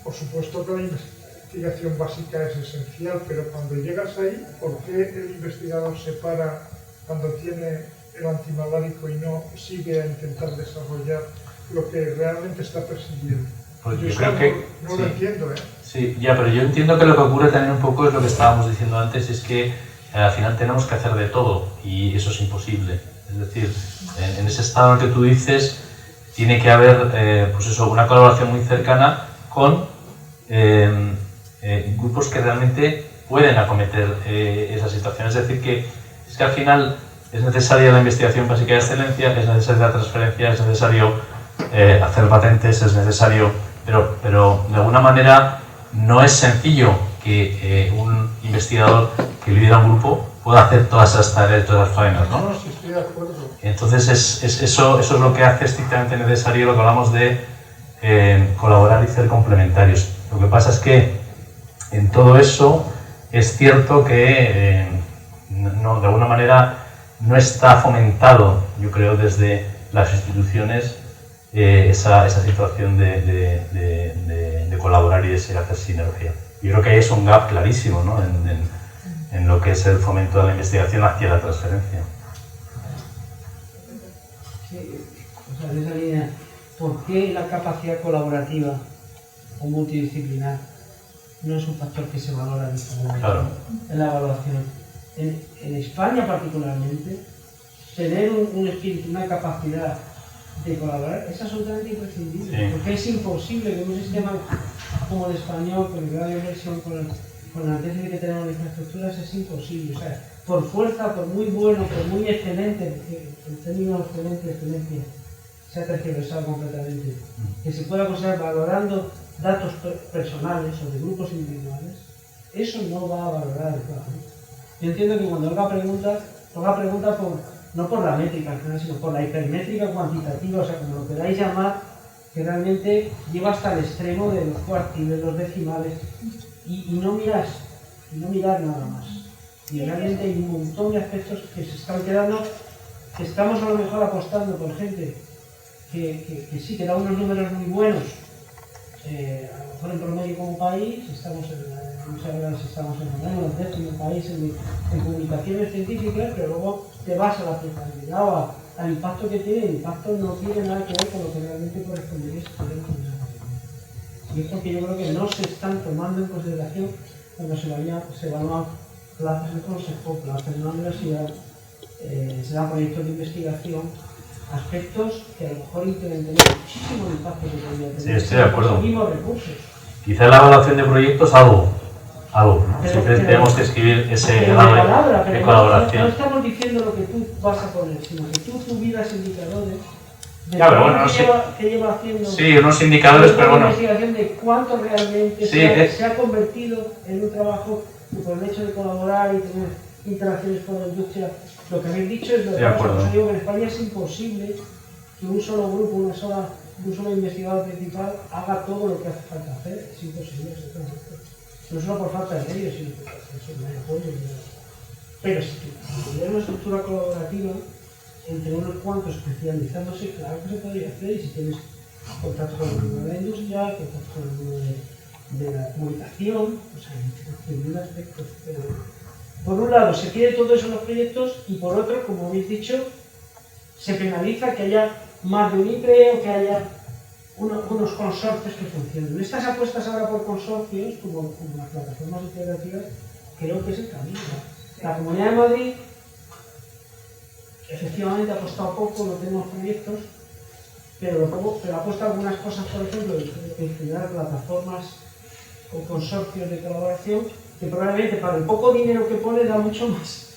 por supuesto que la investigación básica es esencial, pero cuando llegas ahí, ¿por qué el investigador se para cuando tiene el antimalárico y no sigue a intentar desarrollar lo que realmente está persiguiendo. Pues yo yo creo que no lo entiendo, ¿eh? Sí, ya, pero yo entiendo que lo que ocurre también un poco es lo que estábamos diciendo antes, es que al final tenemos que hacer de todo y eso es imposible. Es decir, en ese estado en el que tú dices, tiene que haber pues eso, una colaboración muy cercana con grupos que realmente pueden acometer esa situación. Es decir, que al final es necesaria la investigación básica de excelencia, es necesaria la transferencia, es necesario hacer patentes, es necesario, pero de alguna manera no es sencillo que un investigador que lidera un grupo pueda hacer todas esas tareas, todas las faenas, ¿no? No, sí estoy de acuerdo. Entonces eso es lo que hace estrictamente necesario lo que hablamos de colaborar y ser complementarios. Lo que pasa es que en todo eso es cierto que no, de alguna manera no está fomentado, yo creo, desde las instituciones esa situación de colaborar y de hacer sinergia. Yo creo que ahí es un gap clarísimo, ¿no? en lo que es el fomento de la investigación hacia la transferencia. Sí, o sea, en esa línea, ¿por qué la capacidad colaborativa o multidisciplinar no es un factor que se valora en la evaluación? En España particularmente, tener un espíritu, una capacidad de colaborar es absolutamente imprescindible, sí. Porque es imposible que un sistema como el español, con el grado de inversión, con la déficit que tenemos en infraestructuras, es imposible. O sea, por fuerza, por muy bueno, por muy excelente, el término excelencia se ha tergiversado completamente, que se pueda considerar valorando datos personales o de grupos individuales, eso no va a valorar adecuadamente. Yo entiendo que cuando Olga pregunta no por la métrica, sino por la hipermétrica cuantitativa, o sea, como lo queráis llamar, que realmente lleva hasta el extremo de los cuartiles, los decimales, y no mirar nada más. Y realmente hay un montón de aspectos que se están quedando, que estamos a lo mejor apostando por gente que sí, que da unos números muy buenos, a lo mejor en promedio como país, estamos en el décimo país en publicaciones científicas, pero luego te vas a la aplicabilidad o al impacto que tiene. El impacto no tiene nada que ver con lo que realmente correspondería a estudiar en esa patología. Y es porque yo creo que no se están tomando en consideración cuando se evalúan plazas en consejo, plazas en la universidad, se dan proyectos de investigación, aspectos que a lo mejor incrementan muchísimo el impacto que podría tener. Sí, estoy de acuerdo. Los mismos recursos. Quizá la evaluación de proyectos algo. Siempre tenemos que escribir ese grado de colaboración. No estamos diciendo lo que tú vas a poner, sino que tú tuvieras indicadores de ya, pero bueno, que lleva haciendo. Sí, unos indicadores, pero bueno. Una investigación de cuánto realmente se ha convertido en un trabajo que por el hecho de colaborar y tener interacciones con la industria. Lo que habéis dicho es verdad. Yo digo que en España es imposible que un solo grupo, un solo investigador principal haga todo lo que hace falta hacer. Es imposible, no solo por falta de medios, sino por eso no hay apoyo. Pero si tuviera una estructura colaborativa entre unos cuantos especializándose, claro que se podría hacer. Y si tienes contacto con el mundo de la industria, contacto con el mundo de la comunicación, o sea, en un aspecto. Por un lado, se quiere todo eso en los proyectos y por otro, como habéis dicho, se penaliza que haya más de un IPRE o que haya unos consorcios que funcionen. Estas apuestas ahora por consorcios, como las plataformas integrativas, creo que es el camino. La Comunidad de Madrid, efectivamente, ha apostado poco, no tenemos proyectos, pero ha apostado algunas cosas, por ejemplo, en generar plataformas o consorcios de colaboración, que probablemente para el poco dinero que pone da mucho más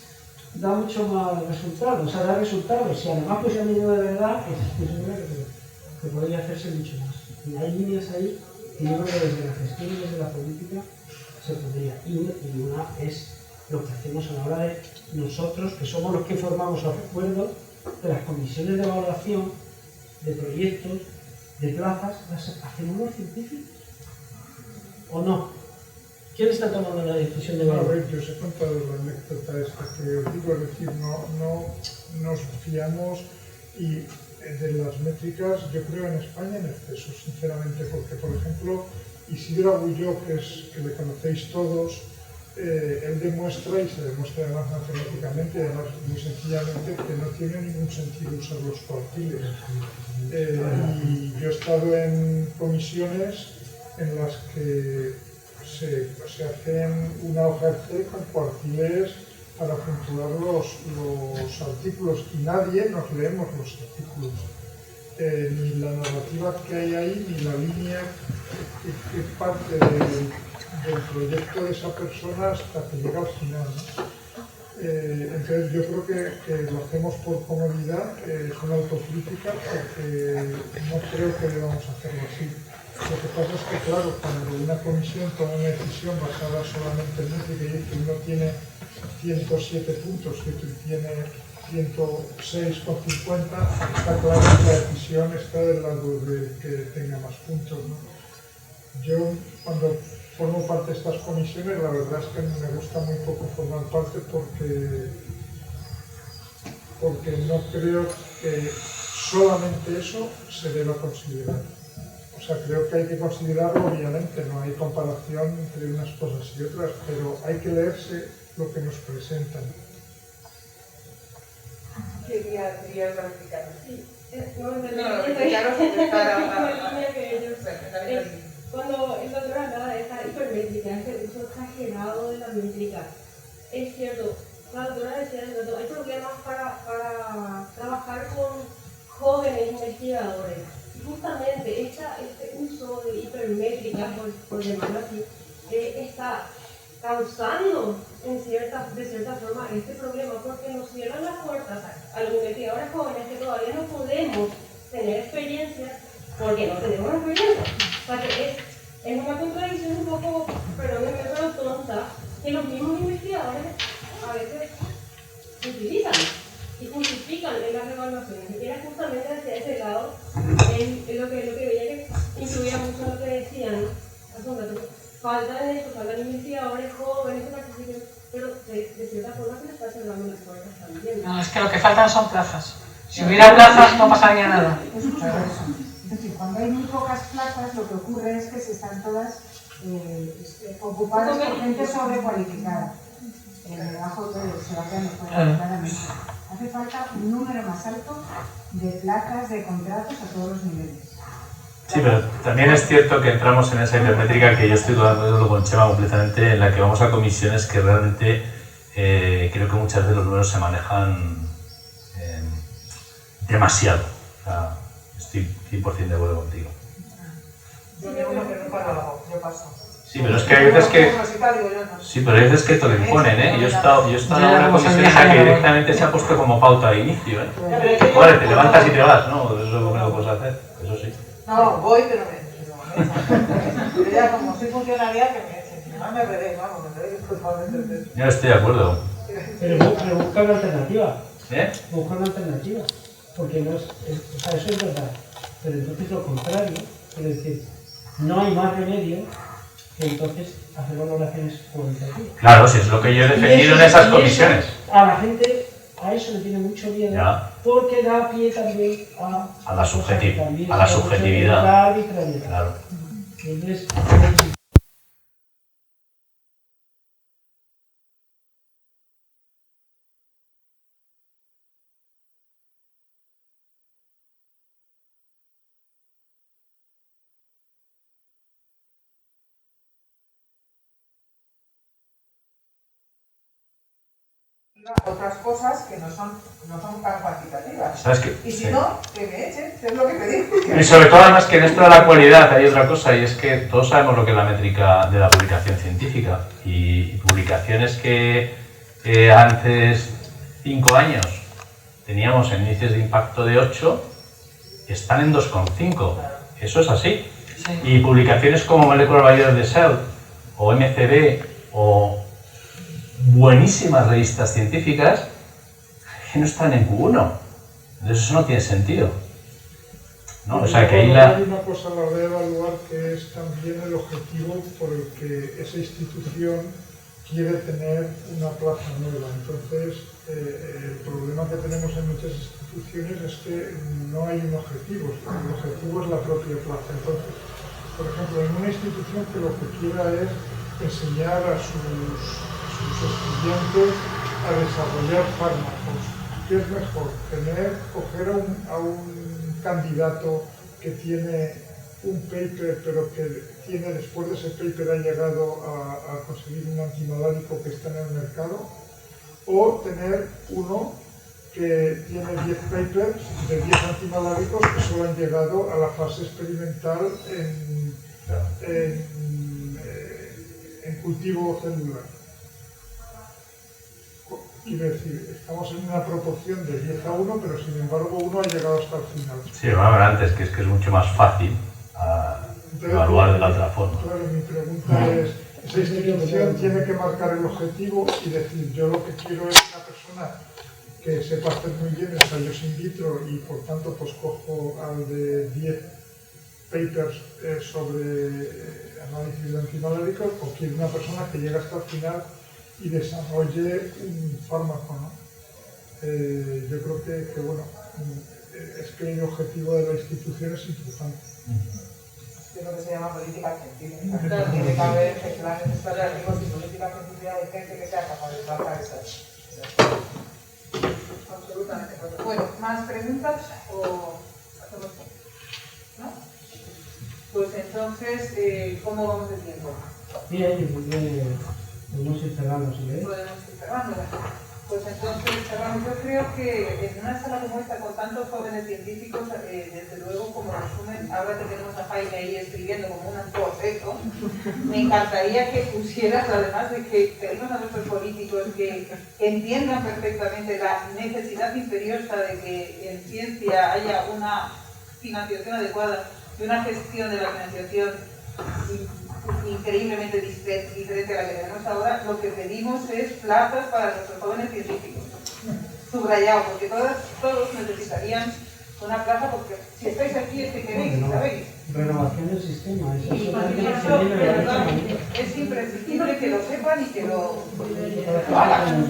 resultados, o sea, da resultados. Si además pusieran dinero de verdad, estoy seguro que podría hacerse mucho más. Y hay líneas ahí que yo creo que desde la gestión y desde la política se podría. Y una es lo que hacemos a la hora de nosotros, que somos los que formamos, os recuerdo, de las comisiones de evaluación, de proyectos, de plazas, las hacemos los científicos. ¿O no? ¿Quién está tomando la decisión de evaluar? A ver, yo os he contado la anécdota esta que os digo, es decir, no nos fiamos y de las métricas, yo creo en España en exceso, sinceramente, porque, por ejemplo, Isidro Agulló, que le conocéis todos, él demuestra, y se demuestra además matemáticamente, además muy sencillamente, que no tiene ningún sentido usar los cuartiles. Y yo he estado en comisiones en las que se hacen una hoja Excel con cuartiles para puntuar los artículos y nadie nos leemos los artículos. Ni la narrativa que hay ahí, ni la línea que parte del proyecto de esa persona hasta que llega al final, ¿no? Entonces yo creo que lo hacemos por comodidad, es una autocrítica, porque no creo que debamos hacerlo así. Lo que pasa es que, claro, cuando una comisión toma una decisión basada solamente en métrica y dice que uno tiene 107 puntos y otro tiene 106,50, está claro que la decisión está del lado de que tenga más puntos, ¿no? Yo, cuando formo parte de estas comisiones, la verdad es que me gusta muy poco formar parte porque no creo que solamente eso se deba considerar. O sea, creo que hay que considerarlo, obviamente, no hay comparación entre unas cosas y otras, pero hay que leerse lo que nos presentan. Quería replicar. Sí, cuando el doctor hablaba de esta hipermétrica, este uso exagerado de la métrica, es cierto, la doctora decía, hay problemas para trabajar con jóvenes investigadores. Justamente este uso de hipermétrica, por llamarlo así, está causando de cierta forma este problema, porque nos cierran las puertas a los investigadores jóvenes que todavía no podemos tener experiencia porque no tenemos experiencia. O sea que es una contradicción un poco, perdónenme, pero tonta, que los mismos investigadores a veces utilizan y justifican en las evaluaciones. Y era justamente hacia ese lado en lo que veía que incluía mucho en lo que decían hace un rato. Faltan investigadores jóvenes que participen, pero de cierta forma se les está cerrando las puertas también. No, es que lo que faltan son plazas. Si hubiera plazas no pasaría nada. Es justo eso. Es decir, cuando hay muy pocas plazas, lo que ocurre es que se están todas ocupadas por gente sobrecualificada. Debajo se va quedando fuera, claramente. Hace falta un número más alto de plazas, de contratos a todos los niveles. Sí, pero también es cierto que entramos en esa hipermétrica que yo estoy hablando con Chema completamente, en la que vamos a comisiones que realmente creo que muchas veces los números se manejan demasiado. O sea, estoy 100% de acuerdo contigo. Yo veo uno que nunca lo hago, yo paso. Sí, pero es que hay veces que... Sí, pero hay veces que te lo imponen, ¿eh? Yo he estado en una comisión en la que directamente se ha puesto como pauta de inicio, ¿eh? Vale, te levantas y te vas, ¿no? Eso es lo que no puedes hacer, eso sí. No, voy, pero me echan. Yo ya como soy funcionaria, que me echen. Si no me veréis, vamos, me veréis totalmente. Yo estoy de acuerdo. Pero busca una alternativa. ¿Eh? Busca una alternativa. Porque no o sea, eso es verdad. Pero entonces lo contrario, es decir, no hay más remedio que entonces hacer valoraciones cualitativas. Claro, si es lo que yo he defendido en esas comisiones. A la gente, a eso le tiene mucho miedo, ya. Porque da pie también a la subjetividad. Claro. Entonces, otras cosas que no son tan cuantitativas. ¿Sabes qué? Y si no, que me echen, es lo que te digo. Y sobre todo además que en esto de la cualidad hay otra cosa, y es que todos sabemos lo que es la métrica de la publicación científica, y publicaciones que antes 5 años teníamos en índices de impacto de 8, están en 2,5. Eso es así. Sí. Y publicaciones como Molecular Biology de Cell o MCB o buenísimas revistas científicas que no están en Q1. Entonces eso no tiene sentido, ¿no? O sea que ahí hay una cosa a la hora de evaluar, que es también el objetivo por el que esa institución quiere tener una plaza nueva. Entonces el problema que tenemos en muchas instituciones es que no hay un objetivo. El objetivo es la propia plaza. Entonces, por ejemplo, en una institución que lo que quiera es enseñar a sus sus estudiantes a desarrollar fármacos. ¿Qué es mejor? Coger a un candidato que tiene un paper, pero que después de ese paper ha llegado a conseguir un antimalárico que está en el mercado, o tener uno que tiene 10 papers de 10 antimaláricos que solo han llegado a la fase experimental en cultivo celular. Quiero decir, estamos en una proporción de 10 a 1, pero sin embargo uno ha llegado hasta el final. Sí, lo hablaba antes, que es mucho más fácil evaluar de la otra forma. Claro, mi pregunta es, esa institución tiene que marcar el objetivo y decir, yo lo que quiero es una persona que sepa hacer muy bien ensayos in vitro y por tanto pues cojo al de 10 papers sobre análisis de antimaláricos, o quiero una persona que llegue hasta el final y desarrolle un fármaco, ¿no? Yo creo que bueno, es que el objetivo de la institución es importante. Es lo que se llama política científica. Claro, tiene que haber planes estratégicos y política científica de gente que sea capaz de trabajar esas. Absolutamente. Bueno, ¿más preguntas o hacemos? ¿No? Pues entonces, ¿cómo vamos de tiempo? Bien, podemos ir cerrando, si queréis. Podemos ir cerrando. Pues entonces cerramos. Yo creo que en una sala como esta, con tantos jóvenes científicos, desde luego, como resumen, ahora que tenemos a Jaime ahí escribiendo como un boceto, me encantaría que pusieras, además de que pedimos a nuestros políticos que entiendan perfectamente la necesidad imperiosa de que en ciencia haya una financiación adecuada y una gestión de la financiación increíblemente diferente a la que tenemos ahora. Lo que pedimos es plazas para nuestros jóvenes científicos, subrayado, porque todos necesitarían una plaza, porque si estáis aquí es que queréis, ¿sabéis? Renovación del sistema, Y es imprescindible que lo sepan y que lo hagan.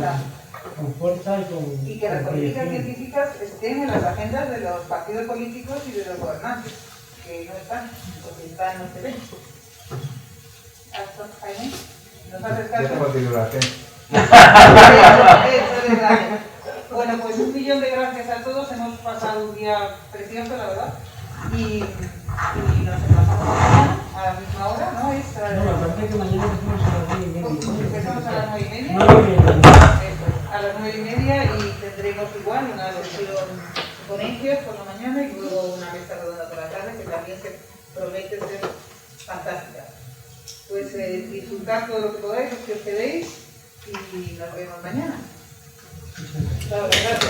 Con fuerza y con... Y que las políticas científicas estén en las agendas de los partidos políticos y de los gobernantes, que no están, porque están, no se ven. Jaime, ¿nos haces caso? Bueno, pues 1.000.000 de gracias a todos. Hemos pasado un día precioso, la verdad. Y nos emplazamos mañana a la misma hora, ¿no? No, aparte que mañana empezamos a las 9:30. Empezamos a las 9:30. 9:30. A las 9:30 y tendremos igual una sesión de ponencias por la mañana y luego una mesa redonda por la tarde, que también se promete ser fantástica. Pues disfrutad todo lo que podáis, los que os quedéis, y nos vemos mañana. Gracias.